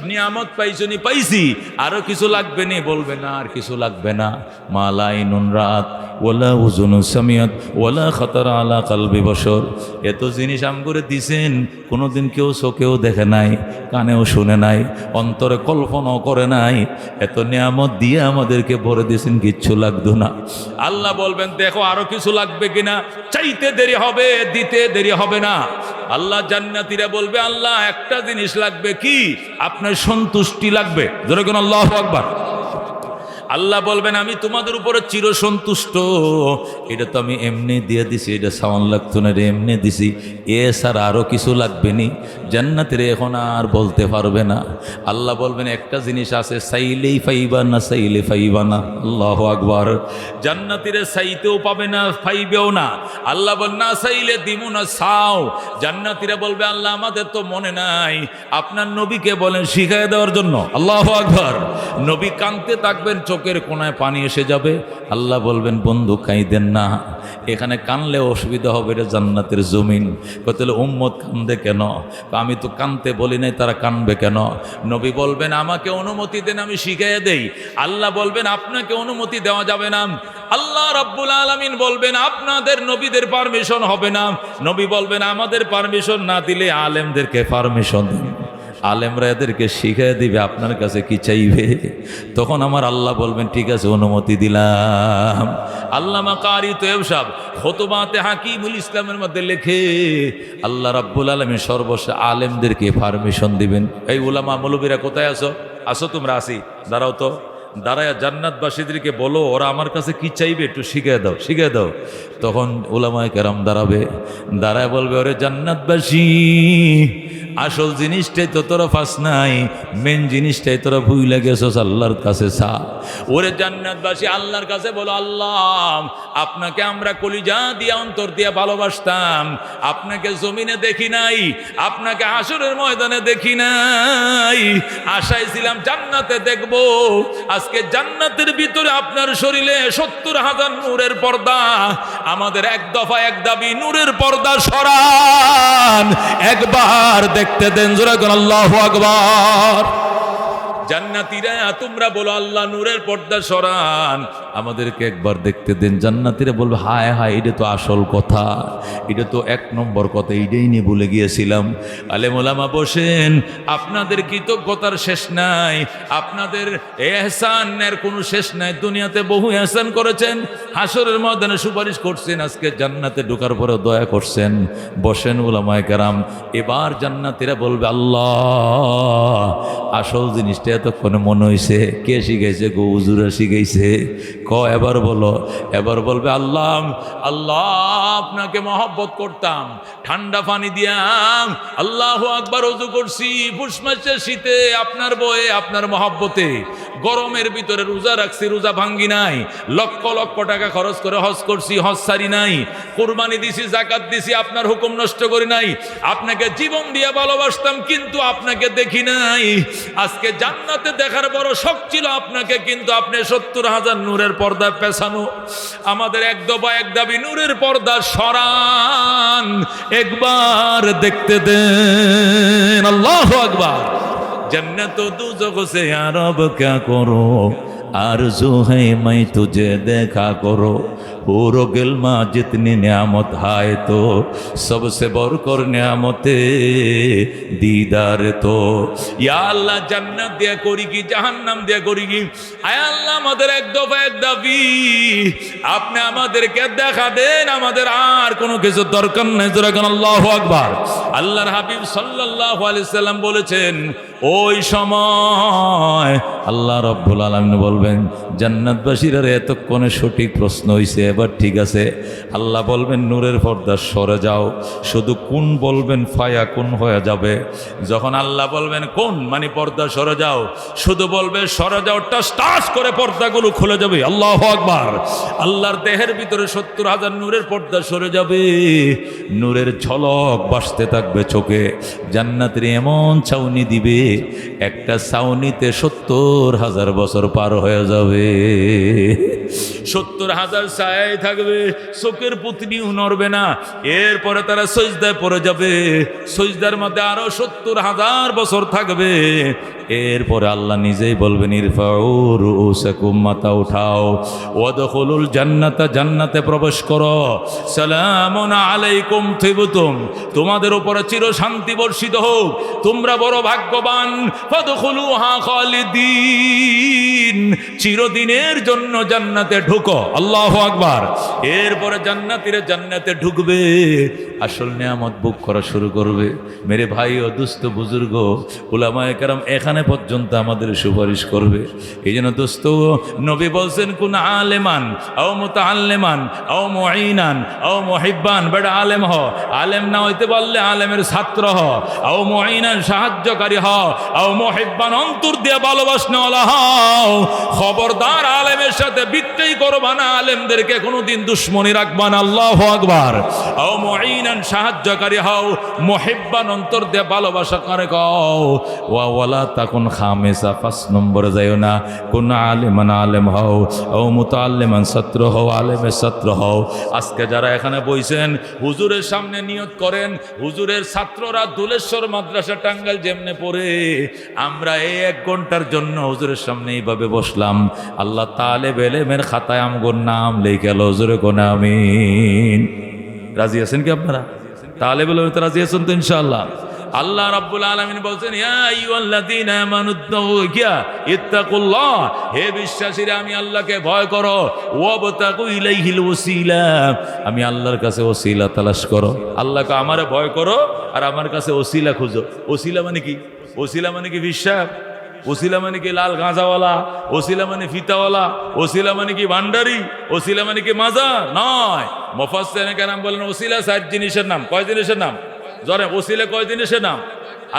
নিয়ামত পাইছো নি? পাইছি। আরো কিছু লাগবে নি? বলবে না, আর কিছু লাগবে না। মা লা আইনুন রাত ওয়ালা উযুনুন সামিয়াত ওয়ালা খাতারা আলা কলবি বশর। এত জিনিস আম করে দিছেন, কোনোদিন কেউ চোখেও দেখে নাই, কানেও শুনে নাই, অন্তরে কল্পনাও করে নাই। এত নিয়ামত দিয়ে আমাদেরকে ভরে দিয়েছেন, কিচ্ছু লাগতো না। আল্লাহ বলবেন দেখো আরো কিছু লাগবে কিনা। চাইতে দেরি হবে, দিতে দেরি হবে না। আল্লাহ জান্নাতীরা বলবে আল্লাহ একটা জিনিস লাগবে, কি? আপনার সন্তুষ্টি লাগবে। জোরে কোন আল্লাহু আকবার। আল্লাহ বলবেন আমি তোমাদের উপরে চিরসন্তুষ্ট, এটা তো আমি এমনি দিয়ে দিছি, এটা সামান লাগতো না রে, এমনি দিছি, এ ছাড়া আরও কিছু লাগবে নি। জান্নাতের এখন আর বলতে পারবে না। আল্লাহ বলবেন একটা জিনিস আছে, চাইলেই পাইবা না, চাইলে পাইবা না। আল্লাহু আকবার। জান্নাতিরে চাইতেও পাবে না, পাইবেও না। আল্লাহ বল না চাইলে দিমু না, চাও। জান্নাতিরা বলবে আল্লাহ আমাদের তো মনে নাই, আপনার নবীকে বলেন শিখাই দেওয়ার জন্য। আল্লাহু আকবার। নবী কাঁদতে থাকবেন, চোখের কোনায় পানি এসে যাবে। আল্লাহ বলবেন বন্ধু কাঁদেন না, এখানে কানলে অসুবিধা হবে, এটা জান্নাতের জমিন। কত উম্মত কান্দে কেন? আমি তো কানতে বলি নাই, তারা কানবে কেন? নবী বলবেন আমাকে অনুমতি দেন, আমি শিখাইয়া দেই। আল্লাহ বলবেন আপনাকে অনুমতি দেওয়া যাবে না। আল্লাহ রাব্বুল আলামিন বলবেন আপনাদের নবীদের পারমিশন হবে না। নবী বলবেন আমাদের পারমিশন না দিলে আলেমদেরকে পারমিশন দিন, আলেমরা এদেরকে শিখিয়ে দিবে আপনার কাছে কি চাইবে। তখন আমার আল্লাহ বলবেন ঠিক আছে অনুমতি দিলাম। আল্লামা কারি তৈয়ব সাহেব খুতবাতে হাকিমুল ইসলামের মধ্যে লেখে আল্লাহ রাব্বুল আলামিন সর্বশেষ আলেমদেরকে পারমিশন দিবেন। এই উলামা মৌলবীরা কোথায় আছো? আসো তোমরা, আসি, দাঁড়াও তো, দাঁড়ায় জান্নাতবাসীদেরকে বলো ওরা আমার কাছে কি চাইবে একটু শিখিয়ে দাও, শিখিয়ে দাও। তখন উলামায়ে কেরাম দাঁড়াবে, দাঁড়ায় বলবে ওরে জান্নাতবাসী, আসল জিনিসটাই তো তোরা ফাঁস নাই, মেন জিনিসটাই তোরা ভুইলা গেছস, আল্লাহর কাছে চা। ওরে জান্নাতবাসী আল্লাহর কাছে বলো আল্লাহ আপনাকে আমরা কলিজা দিয়া অন্তর দিয়া ভালোবাসতাম, আপনাকে জমিনে দেখি নাই, আপনাকে হাসরের ময়দানে দেখি নাই, আশায় ছিলাম জান্নাতে দেখব। আজকে জান্নাতের ভিতরে আপনার শরীরে 70,000 নূরের পর্দা। আমাদের এক দফা এক দাবি, নূরের পর্দা সরান, একবার দেখতে দেন। জোরে কোন আল্লাহু আকবার। জান্নাতীরা তোমরা বলো আল্লাহ নূরের পর্দা সরান, আমাদেরকে একবার দেখতে দেন। জান্নাতীরা বলবে হায় হায়, এটা তো আসল কথা, এটা তো এক নম্বর কথা, এইটাই নিয়ে ভুলে গিয়েছিলাম। আলেম ওলামা বসেন, আপনাদের কৃতজ্ঞতার শেষ নাই, আপনাদের এহসানের কোনো শেষ নাই। দুনিয়াতে বহু এহসান করেছেন, হাসরের ময়দানে সুপারিশ করছেন, আজকে জান্নাতে ঢোকার পরে দয়া করছেন। বসেন ওলামায়ে কেরাম, এবার জান্নাতীরা বলবে আল্লাহ আসল জিনিসটা এতক্ষণে মনে হয়েছে, কে শিখাইছে গো? হুজুরা শিখাইছে। এবার বলো। এবার বলবে আল্লাহ আল্লাহ আপনাকে মহব্বত করতাম, ঠান্ডা পানি দিয়াম আল্লাহু আকবার ওযু করছি, পুষ মাসের শীতে আপনার বয়ে আপনার মহব্বতে, গরমের ভিতরে রোজা রাখছি, রোজা ভাঙ্গি নাই, লক্ষ লক্ষ টাকা খরচ করে হজ করছি, হজ সারি নাই, কুরবানি দিছি, যাকাত দিছি, আপনার হুকুম নষ্ট করি নাই, আপনাকে জীবন দিয়ে ভালোবাসতাম, কিন্তু আপনাকে দেখি নাই। আজকে জান্নাতে দেখার বড় শখ ছিল আপনাকে, কিন্তু আপনি 70,000 নূরের পর্দা পেছানো। আমাদের এক দফা এক দাবি, নূরের পর্দা সরান, একবার দেখতে দেন। আল্লাহু আকবার। जन्नत दोज़ख से यार अब क्या करो, आरज़ू है मैं तुझे देखा करो, पूरो गिलमा जितनी नियामत है तो सबसे बढ़कर नियामते दीदार तो। या अल्लाह जन्नत दिया करेगी, जहन्नम दिया करेगी, आय अल्लाह আমাদের এক দফা এক দাবি, আপনি আমাদেরকে দেখা দেন, আমাদের আর কোনো কিছু দরকার নেই। জোরে বলেন আল্লাহু আকবার। আল্লাহর হাবিব সাল্লাল্লাহু আলাইহি সাল্লাম বলেছেন ওই সময় আল্লাহ রাব্বুল আলামিন বলবেন জান্নাতবাসীরা এতক্ষণে সঠিক প্রশ্ন হইছে, এবার ঠিক আছে। আল্লাহ বলবেন নূরের পর্দা সরে যাও, শুধু কোন বলবেন ফায়া কোন হয়ে যাবে। যখন আল্লাহ বলবেন কোন মানে পর্দা সরে যাও, শুধু বলবে সরে যাও, টাস টাস করে পর্দাগুলো খুলে যাবে। আল্লাহু আকবার। আল্লাহর দেহের ভিতরে 70,000 নূরের পর্দা সরে যাবে, নূরের ঝলক ভাসতে থাকবে চোখে। জান্নাতের এমন ছাউনি দিবে, একটা ছাউনিতে 70,000 বছর পার হয়ে যাবে। 70,000 ছায়ায় থাকবে, চোখের পুতনিও নড়বে না। এরপরে তারা সজদায় পড়ে যাবে, সজদার মধ্যে আরো 70,000 বছর থাকবে। এরপরে আল্লাহ নিজেই বলবেন ইরফাউ রুউসাকুম, মাথা উঠাও, ওয়াদখুলুল জান্নাতা, জান্নাতে প্রবেশ করো, সালামুন আলাইকুম তিবতুম, তোমাদের উপরে চির শান্তি বর্ষিত হোক, তোমরা বড় ভাগ্যবান। ফাদখুলুহা খালিদিন, চিরদিনের জন্য জান্নাতে ঢুকো। আল্লাহু আকবার। এরপরে জান্নাতীরা জান্নাতে ঢুকবে, আসল নিয়ামত বুক করা শুরু করবে। মেরে ভাই ও দুস্থ বুজুর্গ উলামায়ে কেরাম এখানে পর্যন্ত আমাদের সুপারিশ করবে। এই জন্য দোস্ত, নবী বলছেন কোন আলেমান আও মুতাআল্লিমান আও মুঈনান আও মুহিব্বান, বেটা আলেম হ, আলেম না হইতে পারলে আলেমের ছাত্র হ, আও মুঈনান সাহায্যকারী হ, আও মুহিব্বান অন্তর দিয়ে ভালোবাসনেওয়ালা হও। খবরদার আলেমের সাথে বিত্তেই করবা না, আলেমদেরকে কোনোদিন দুশ্মনী রাখবা না। আল্লাহু আকবার। আও মুঈনান সাহায্যকারী হও, মুহিব্বান অন্তর দিয়ে ভালোবাসা করে কও। ওয়ালা তাকুন খামেসা, 5 নম্বরে যাইও না, কোন আলেমান আলেম হও, ও মুতাআল্লিমান ছাত্র হও, আলেমের ছাত্র হও। আজকে যারা এখানে বইছেন হুজুরের সামনে নিয়ত করেন, হুজুরের ছাত্ররা দুলেশ্বর মাদ্রাসা টাঙ্গাইল যেমনে পড়ে, আমরা এই 1 ঘন্টার জন্য হুজুরের সামনে এইভাবে বসলাম। আল্লাহ তালেব এলেমের খাতায় আমগোর নাম লিখে গেল। হুজুরে কোন আমিন। রাজি আছেন কি আপনারা? তালেব এলেমের তো রাজি আছেন তো ইনশাআল্লাহ? আল্লাহ রাব্বুল আলামিন বলছেন, ইয়া আইয়ুহাল্লাযীনা ইত্তাকুল্লাহ, হে বিশ্বাসীরা আমি আল্লাহকে ভয় করো। ওয়াবতাগু ইলাইহিল ওসিলা, আমি আল্লাহর কাছে ওসিলা তালাশ করো। আল্লাহকে আমারে ভয় করো আর আমার কাছে ওসিলা খুঁজো। ওসিলা মানে কি? ওসিলা মানে কি বিশ্বাস? ওসিলা মানে কি লাল গাঁজাওয়ালা? ওসিলা মানে ফিতাওয়ালা? ওসিলা মানে কি ভান্ডারি? ওসিলা মানে কি মাজার? নয়। মুফাসসিরিনে কেরাম বলেন ওসিলা 4 জিনিসের নাম। কয় জিনিসের নাম? জরে ওসিলা কয় জিনিসের নাম?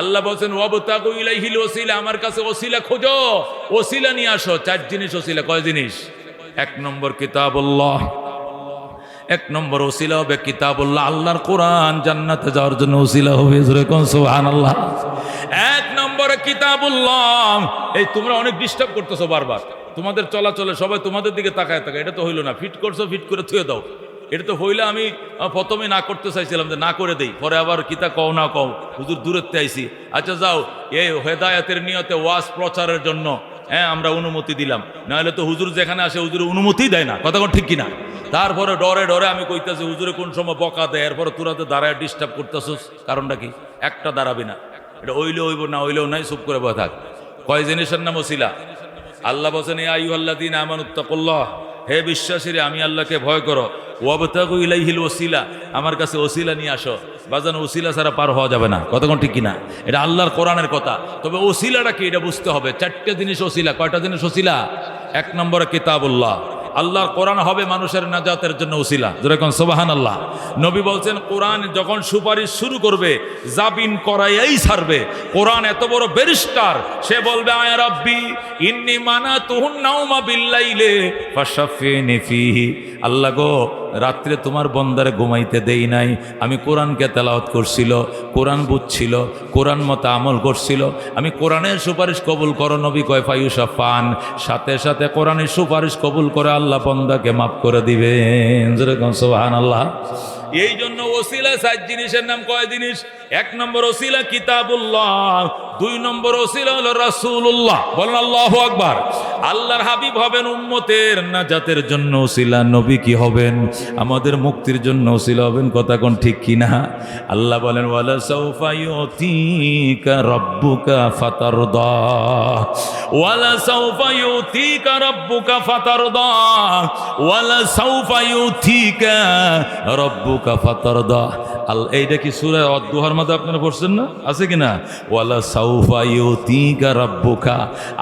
আল্লাহ বলছেন ওয়াবতাগু ইলাইহিল ওসিলা, আমার কাছে ওসিলা খোঁজো, ওসিলা নিয়ে আসো। 4 জিনিস ওসিলা। কয় জিনিস? 1 নম্বর কিতাবুল্লাহ, 1 নম্বর ওসিলা হবে কিতাবুল্লাহ, আল্লাহর কোরআন। জান্নাতে যাওয়ার জন্য ওসিলা হবে। জোরে কোন সুবহানাল্লাহ। 1 নম্বরে কিতাবুল্লাহ। এই তোমরা অনেক ডিস্টার্ব করতেছো বারবার, তোমাদের চলাচলে সবাই তোমাদের দিকে তাকায় তাকায়। এটা তো হইল না, ফিট করছো, ফিট করে থুয়ে দাও। এটা তো হইলে আমি প্রথমে না করতে চাইছিলাম যে না করে দেই, পরে আবার কিতা কও না কও, হুজুর দূরত্বে আইছি। আচ্ছা যাও, এই হেদায়েতের নিয়তে ওয়াজ প্রচারের জন্য আমরা অনুমতি দিলাম, নাহলে তো হুজুর যেখানে আসে হুজুর অনুমতি দেয় না। কথা ঠিক কিনা? তারপরে ডরে ডরে আমি কইতেছি হুজুরে কোন সময় বকা দেয়, এরপরে তোরা তো দাঁড়ায় ডিস্টার্ব করতেছিস। কারণটা কি? একটা দাঁড়াবি না, এটা হইলেও হইব, না হইলেও নাই, চুপ করে বসে থাক। কয় জিনিসের নাম ওসিলা? আল্লাহ বলছেন ইয়া আইয়ুহাল্লাযীনা আমানুত্তাকুল্লাহ, হে বিশ্বাসীরা আমি আল্লাহকে ভয় করো। ওয়াবতাগু ইলাইহিল ওসিলা, আমার কাছে ওসিলা নিয়ে আসো। বাজান ওসিলা ছাড়া পার হওয়া যাবে না। কতক্ষণ ঠিক কিনা? এটা আল্লাহর কোরআনের কথা। তবে ওসিলাটা কি এটা বুঝতে হবে। 4টে জিনিস ওসিলা। কয়টা জিনিস ওসিলা? 1 নম্বরে কিতাবুল্লাহ, আল্লাহর কোরআন হবে মানুষের নাজাতের জন্য ওসিলা। যেরকম সুবহানাল্লাহ। নবী বলছেন কোরআন যখন সুপারিশ শুরু করবে জাবিন করাইয়াই ছাড়বে। কোরআন এত বড় ব্যারিস্টার, সে বলবে আয়া রাব্বি ইন্নী মানাতুহুন নাওমা বিল্লাইলে ফাশাফিনি ফিহি। আল্লাহ গো, রাত্রে তোমার বন্দারে ঘুমাইতে দেই নাই, আমি কোরআনকে তেলাওয়াত করছিল, কোরআন বুঝছিল, কোরআন মতো আমল করছিল, আমি কোরআনের সুপারিশ কবুল করো। নবী কয় ফায়ুশাফান, সাথে সাথে কোরআনের সুপারিশ কবুল করে আল্লাহ বন্দাকে মাফ করে দিবেন। যেরকম সুবহানাল্লাহ। এই জন্য ওসিলা 4 জিনিসের নাম। কয় জিনিস? 1 নম্বর ওসিলা কিতাবুল্লাহ, 2 নম্বর ওসিলা হলো রাসূলুল্লাহ। বলেন আল্লাহু আকবার। আল্লাহর হাবিব হবেন উম্মতের নাজাতের জন্য ওসিলা। নবী কি হবেন? আমাদের মুক্তির জন্য ওসিলা হবেন। কথা কোন ঠিক কিনা? আল্লাহ বলেন ওয়ালা সাউফা ইউতিকা রাব্বুকা ফাতারদা, ওয়ালা সাউফা ইউতিকা রাব্বুকা ফাতারদা, ওয়ালা সাউফা ইউতিকা রাব্বুকা ফাতারদা। এইটা কি সূরা আদ-দুহার মধ্যে আপনারা পড়ছেন না? আছে কিনা? ওয়ালা সাউফা ইউতিকা রাব্বুকা,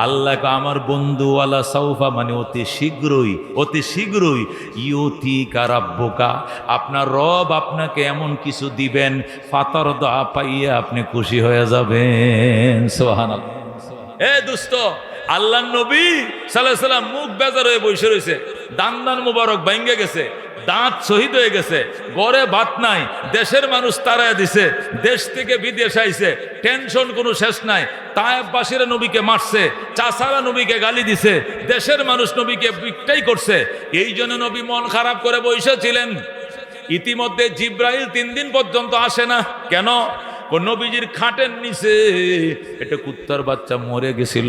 আল্লাহ আমার বন্ধু, ওয়ালা সাউফা মানে অতি শীঘ্রই, অতি শীঘ্রই, ইউতিকা রাব্বুকা আপনার রব আপনাকে এমন কিছু দিবেন, ফাতারদা পাইয়া আপনি খুশি হয়ে যাবেন। সুবহানাল্লাহ। এ দোস্ত, আল্লাহর নবী সাল্লাল্লাহু আলাইহি ওয়াসাল্লাম মুখ বেজার হয়ে বসে রয়েছে, দান মুবারক ভাঙ্গে গেছে, দাঁত শহীদ হয়ে গেছে, ঘরে ভাত নাই, দেশের মানুষ তাড়ায় দিছে, দেশ থেকে বিদেশ আইছে, টেনশন কোনো শেষ নাই। তায়েফবাসীরা নবীকে মারছে, চাচারা নবীকে গালি দিছে, দেশের মানুষ নবীকে বিক্রয় করছে। এই জন্য নবী মন খারাপ করে বসেছিলেন। ইতিমধ্যে জিব্রাইল 3 দিন পর্যন্ত আসে না। কেন? নবীজির খাটের নিচে এটা কুত্তার বাচ্চা মরে গেছিল,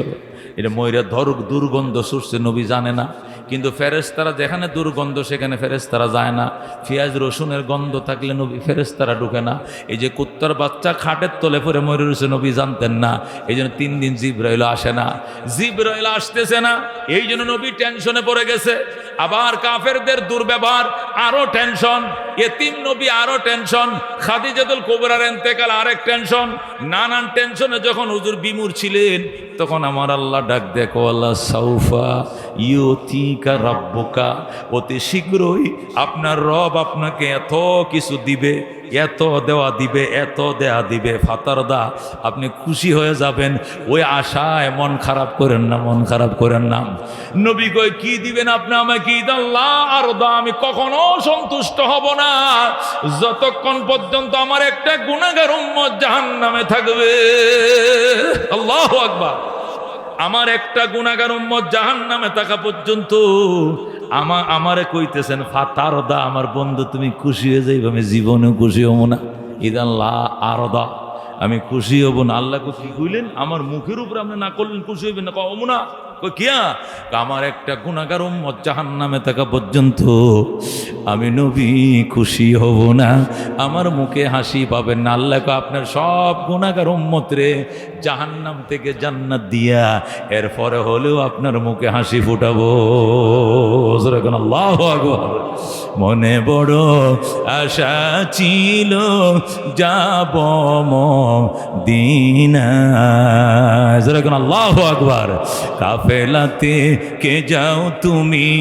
এটা ময়রা দুর্গন্ধ ছুটছে, নবী জানে না। কিন্তু ফেরেশতারা যেখানে দুর্গন্ধ সেখানে ফেরেশতারা যায় না। পেঁয়াজ রসুনের গন্ধ থাকলে নবী ফেরেশতারা ঢুকে না। এই যে কুত্তার বাচ্চা খাটের তলে পরে মরে রয়েছে, নবী জানতেন না। এই জন্য 3 দিন জিব্রাইল আসে না, জিব্রাইল আসতেছে না। এই জন্য নবী টেনশনে পড়ে গেছে। আবার কাফেরদের দুর্ব্যবহার আরো টেনশন, এতিম নবী আরো টেনশন, খাদিজাতুল কুবরার ইন্তেকাল আরেক টেনশন, নানান টেনশনে যখন হুজুর বিমূঢ় ছিলেন তখন আমার আল্লাহ ডাক দেখো, আল্লাহ সাউফা ইউতিকা রাব্বুকা, অতি শীঘ্রই আপনার রব আপনাকে এত কিছু দিবে, এত দেওয়া দিবে, এত দেয়া দিবে, ফাতারদা, আপনি খুশি হয়ে যাবেন। ওই আশায় মন খারাপ করেন না, মন খারাপ করেন না। নবী কই কি দিবেন আপনি আমাকে? আল্লাহ আরদা, আমি কখনো সন্তুষ্ট হব না যতক্ষণ পর্যন্ত আমার একটা গুনাহগার উম্মত জাহান্নামে থাকবে। আল্লাহু আকবার। আমার একটা গুনাহগার উম্মত জাহান্নামে থাকা পর্যন্ত আমারে কইতেছেন ফাতারদা, আমার বন্ধু তুমি খুশি হয়ে যাইবে, আমি জীবনেও খুশি হব না। ইদান লা আরদা, আমি খুশি হব না। আল্লাহ কি কইলেন? আমার মুখের উপরে আপনি না করলেন খুশি হইবেন না, কব না। কিয়া আমার একটা গুনাহগার উম্মত জাহান্নামে থাকা পর্যন্ত আমি নবী খুশি হব না, আমার মুখে হাসি পাবেন না। আল্লাহ আপনার সব গুনাহগার উম্মত রে জাহান্নাম থেকে জান্নাত দিয়া এরপরে হলেও আপনার মুখে হাসি ফুটাবো। আল্লাহু আকবার। মনে বড় আশা ছিল যাব মদিনায়। আল্লাহু আকবার। কাফেলাতে কে যাও তুমি,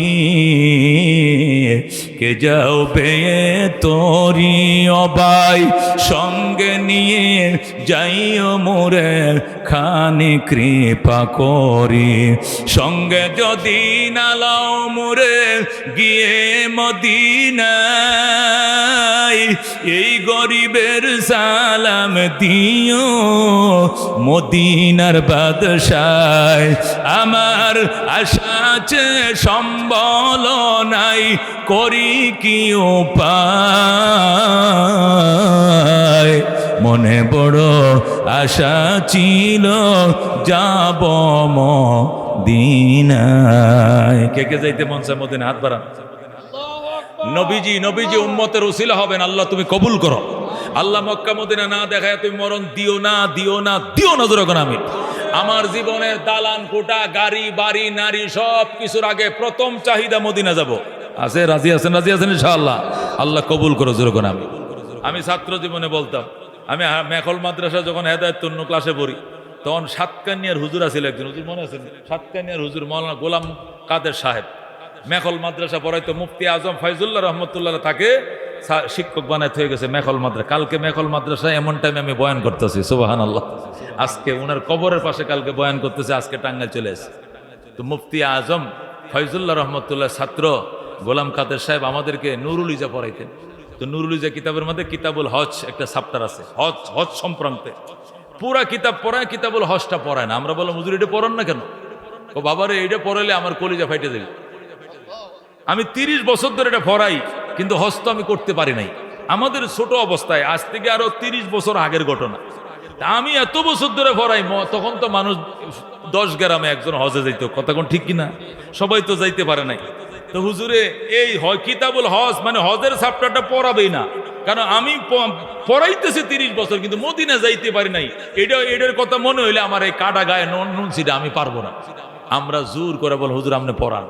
কে যাও বেয়ে তোরি অবাই, সঙ্গে নিয়ে যাইও মোরে খানি কৃপা করি, সঙ্গে যদি নালাও মোরে গিয়ে মদিনায়, এই গরিবের সালাম দিও মদিনার বাদশাহ। আমার আশা আছে সম্বল নাই, করি কি উপায়, মনে বড় আশা ছিল যাব মদিনায়। কে কে যাইতে মন চায় মদিনা? হাত বাড়ান। নবীজি উম্মতের উসিলা হবেন, আল্লাহ তুমি কবুল করো। আল্লাহ মক্কা মদিনা না দেখায় তুমি মরণ দিও না, দিও না, দিও না। যেরকম আমি আমার জীবনের দালান কোটা, গাড়ি বাড়ি, নারী সব কিছুর আগে প্রথম চাহিদা মদিনা যাব। আছে? রাজি আছেন? রাজি আছেন ইনশাআল্লাহ? আল্লাহ কবুল করো। যেরকম আমি ছাত্র জীবনে বলতাম, আমি মেখল মাদ্রাসা যখন হেদায়েতুন্নূর ক্লাসে পড়ি তখন সাতকানিয়ার হুজুর আছিল একজন, হুজুর মনে আছেন? সাতকানিয়ার হুজুর মাওলানা গোলাম কাদের সাহেব মেখল মাদ্রাসা পড়াইতো। মুফতি আজম ফয়জুল্লাহ রহমতুল্লাহ তাকে শিক্ষক বানাইতে হয়ে গেছে মেখল মাদ্রাসা। কালকে মেখল মাদ্রাসায় এমন টাইমে আমি বয়ান করতেছি, সুবহানাল্লাহ। আজকে ওনার কবরের পাশে কালকে বয়ান করতেছে, আজকে টাঙ্গাইল চলে এসেছে। তো মুফতি আজম ফয়জুল্লাহ রহমতুল্লাহ ছাত্র গোলাম কাদের সাহেব আমাদেরকে নুরুল ইজা পড়াইতেন। তো নুরুল ইজা কিতাবের মধ্যে কিতাবুল হজ একটা চ্যাপ্টার আছে, হজ সম্পর্কে পুরা কিতাব পড়ায়, কিতাবুল হজটা পড়ায় না। আমরা বললাম হুজুর এটা পড়ান না কেন? ও বাবারে এটা পড়াইলে আমার কলিজা ফাইটে দেবে। আমি 30 বছর ধরে এটা পড়াই, কিন্তু হজ তো আমি করতে পারি নাই। আমাদের ছোট অবস্থায়, আজ থেকে আরো 30 বছর আগের ঘটনা। আমি এত বছর ধরে পড়াই, তখন তো মানুষ 10 গ্রামে একজন হজে যাইতো, কথা কোন ঠিক কিনা? সবাই তো যাইতে পারে নাই। তো হুজুরে এই কিতাবুল হজ মানে হজের চ্যাপ্টারটা পড়াবেই না, কারণ আমি পড়াইতেছি 30 বছর কিন্তু মদিনা যাইতে পারি নাই। এটার কথা মনে হইলে আমার এই কাটা গায়ে নুন ছিটা আমি পারবো না। আমরা জোর করে বল হুজুর আপনি পড়ান।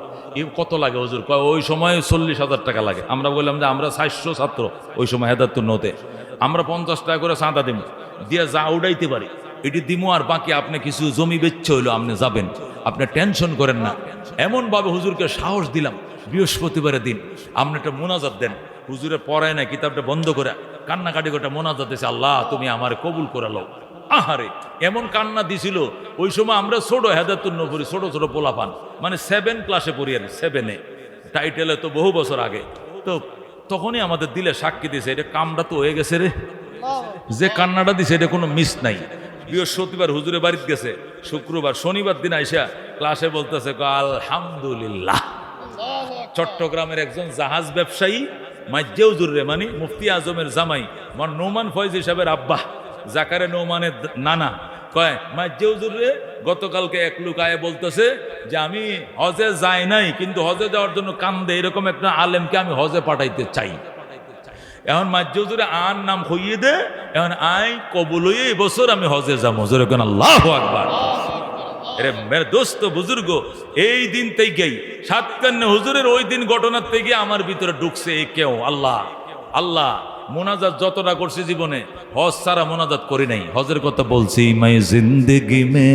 কত লাগে হুজুর? ওই সময় 40,000 টাকা লাগে। আমরা বললাম যে আমরা 400 ছাত্র ওই সময় হেদায়েতুন্নূরে, আমরা 50 টাকা করে চাঁদা দিব, দিয়া যা উড়াইতে পারি এটি দিমু, আর বাকি আপনি কিছু জমি বেচছে হইলো আপনি যাবেন, আপনি টেনশন করেন না। এমনভাবে হুজুরকে সাহস দিলাম। বৃহস্পতিবারের দিন আপনি একটা মোনাজাত দেন। হুজুরে পড়ায় না, কিতাবটা বন্ধ করে কান্নাকাটি করে মোনাজাত দিয়েছে, আল্লাহ তুমি আমার কবুল করে লও। আহারে এমন কান্না দিছিল। ওই সময় আমরা ছোট হেদায়েতুন্নূর পড়ি, ছোট ছোট পোলাপান, মানে 7 ক্লাসে পড়ি, আর 7-এ টাইটেলে তো বহু বছর আগে। তো তখনই আমাদের দিলে সাক্ষী দিয়েছে, এটা কামটা তো হয়ে গেছে রে, যে কান্নাটা দিছে এটা কোনো মিস নাই। বৃহস্পতিবার হুজুরে বাড়িতে গেছে, শুক্রবার শনিবার দিন আইসা ক্লাসে বলতেছে আলহামদুলিল্লাহ। চট্টগ্রামের একজন জাহাজ ব্যবসায়ী মাজ্জে হুজুর রে, মানে মুফতি আজমের জামাই মানে নোমান ফয়েজ সাহেবের আব্বা জাকারে নোমানের নানা, কয় মাজ্জে হুজুর রে গতকালকে এক লোক আয়ে বলতেছে যে আমি হজে যাই নাই, কিন্তু হজে যাওয়ার জন্য কান্দে, এরকম একটা আলেমকে আমি হজে পাঠাইতে চাই। এখন মাজ্জে হুজুরে আর নাম হইয়ে দে, এখন আই কবুল হইয়ে এই বছর আমি হজে যাবো। যেরকম আল্লাহু আকবার। এরে মেরে দোস্ত বুজুর্গ, এই দিন থেকেই সাতকান্নে হুজুরের ওই দিন ঘটনার থেকে আমার ভিতরে ঢুকছে এই কেউ আল্লাহ আল্লাহ। মোনাজাত যতটা করছি জীবনে, হজ সারা মোনাজাত করি নাই। হজের কথা বলছি, মাই জিন্দগি মে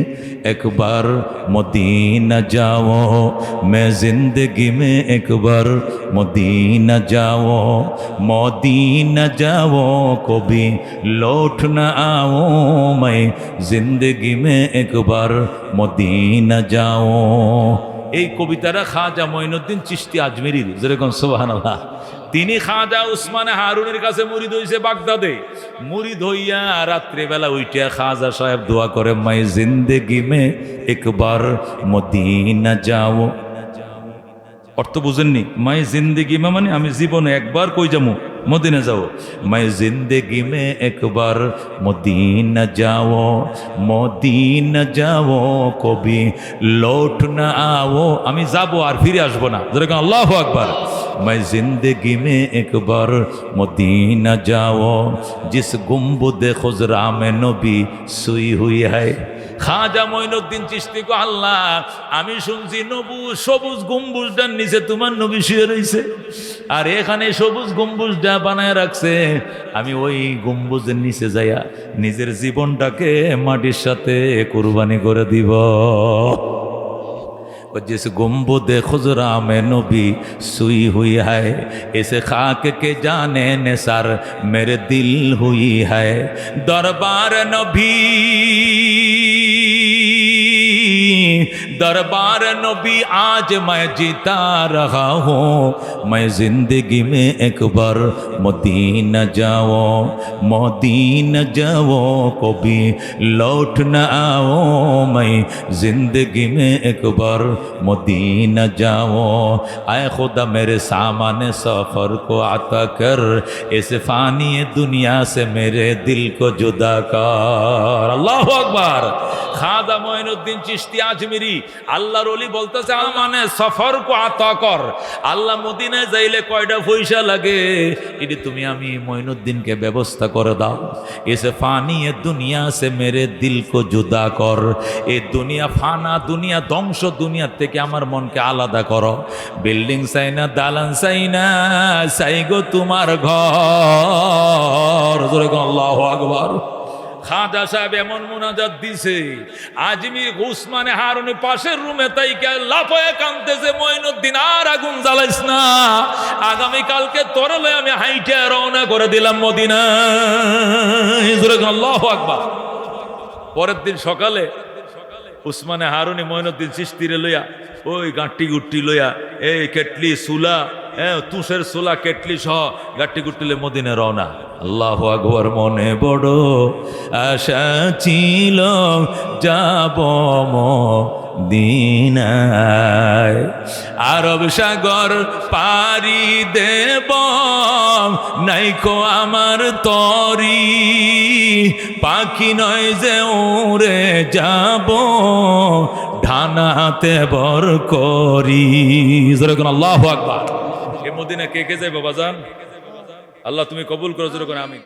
একবার মদিনা যাও, মে জিন্দগি মে একবার মদিনা যাও, মদিনা যাও কবি লৌট না আও, মাই জিন্দগি মে একবার মদিনা যাও। এই কবিতাটা খাজা মঈনুদ্দিন চিশতি আজমেরির, যেরকম সুবহানাল্লাহ। তিনি খাজা উসমানে হারুনের কাছে মুরিদ হইছে বাগদাদে। মুরিদ হইয়া রাত্রিবেলা উইটিয়া খাজা সাহেব দোয়া করে, মাই জিন্দেগি মে একবার মদিনা যাও। অর্থ বুঝেননি? মাই জিন্দেগি মে মানে আমি জীবনে একবার কই যাবো? মদিনা যাও। মাই জিন্দেগি মে একবার মদিনা যাও, মদিনা যাও কবি লৌট না আও। আমি যাবো আর ফিরে আসবো না। যেরকম আল্লাহু আকবার। मैं जिंदगी में एक बार मदीना जाओ, जिस गुम्बद खुजरा में नबी सुई हुई है। খাজা মঈনুদ্দিন চিশতি কো, আল্লাহ আমি শুনছি সবুজ গম্বুজটার নিচে তোমার নবী শুয়ে রয়েছে, আর এখানে সবুজ গম্বুজটা বানায় রাখছে। আমি ওই গম্বুজের নিচে যাইয়া নিজের জীবনটাকে মাটির সাথে কুরবানি করে দিব। जिस गुम्बद खुजरा में नबी सुई हुई है, इस खाक के जाने निसार मेरे दिल हुई है। दरबार नबी, दरबार नबी आज मैं जीता रहा हूँ, मैं जिंदगी में एक बार मदीना जाओ, मदीना जाओ कभी लौट न आओ, मैं जिंदगी में एक बार मदीना जाओ। आए खुदा मेरे सामाने सफर को आता कर, इस फानी दुनिया से मेरे दिल को जुदा कर। अल्लाह अकबर। খাজা মঈনুদ্দিন চিশতি আজমিরি আল্লাহর ওলি বলতেছে, মানে সফর কো আতা কর। আল্লাহ মদিনায় যাইলে কয়টা পয়সা লাগে, এটি তুমি আমি মঈনুদ্দিনকে ব্যবস্থা করে দাও। এসে ফানি এ দুনিয়া সে মেরে দিল কো জুদা কর। এ দুনিয়া ফানা, দুনিয়া ধ্বংস, দুনিয়ার থেকে আমার মনকে আলাদা করো। বিল্ডিং চাই না, দালান চাই না, চাই গো তোমার ঘর। আল্লাহু আকবার। খাজা সাহেব এমন মুনাজাত দিছে, আজমির উসমানে হারুনের পাশের রুমে তাইকে লাফায়ে কাঁদতেছে, মঈনুদ্দিন আর আগুন জ্বালাইস না, আগামী কালকে তোরে লয়ে আমি হাইটে রওনা করে দিলাম মদিনায়। আল্লাহু আকবার। পরের দিন সকালে উসমানে হারুনি মঈনুদ্দিন চিশতিরে লইয়া ওই গাঁটি গুট্টি লইয়া, এই কেটলি সুলা, তুষের সোলা কেটলি সহ গাট্টি গুট্টিলে মদিনে রওনা। আল্লাহু আকবার। মনে বড় আশা ছিল যাব মদিনায়, আরব সাগর পারি দেব, নাইকো আমার তরি, পাখি নয় যে উড়ে যাব, ডানা হাতে বর করি। আল্লাহু আকবার। এ মদিনা কে কে যায় বাবাজান? আল্লাহ তুমি কবুল করো। যেরকম আমি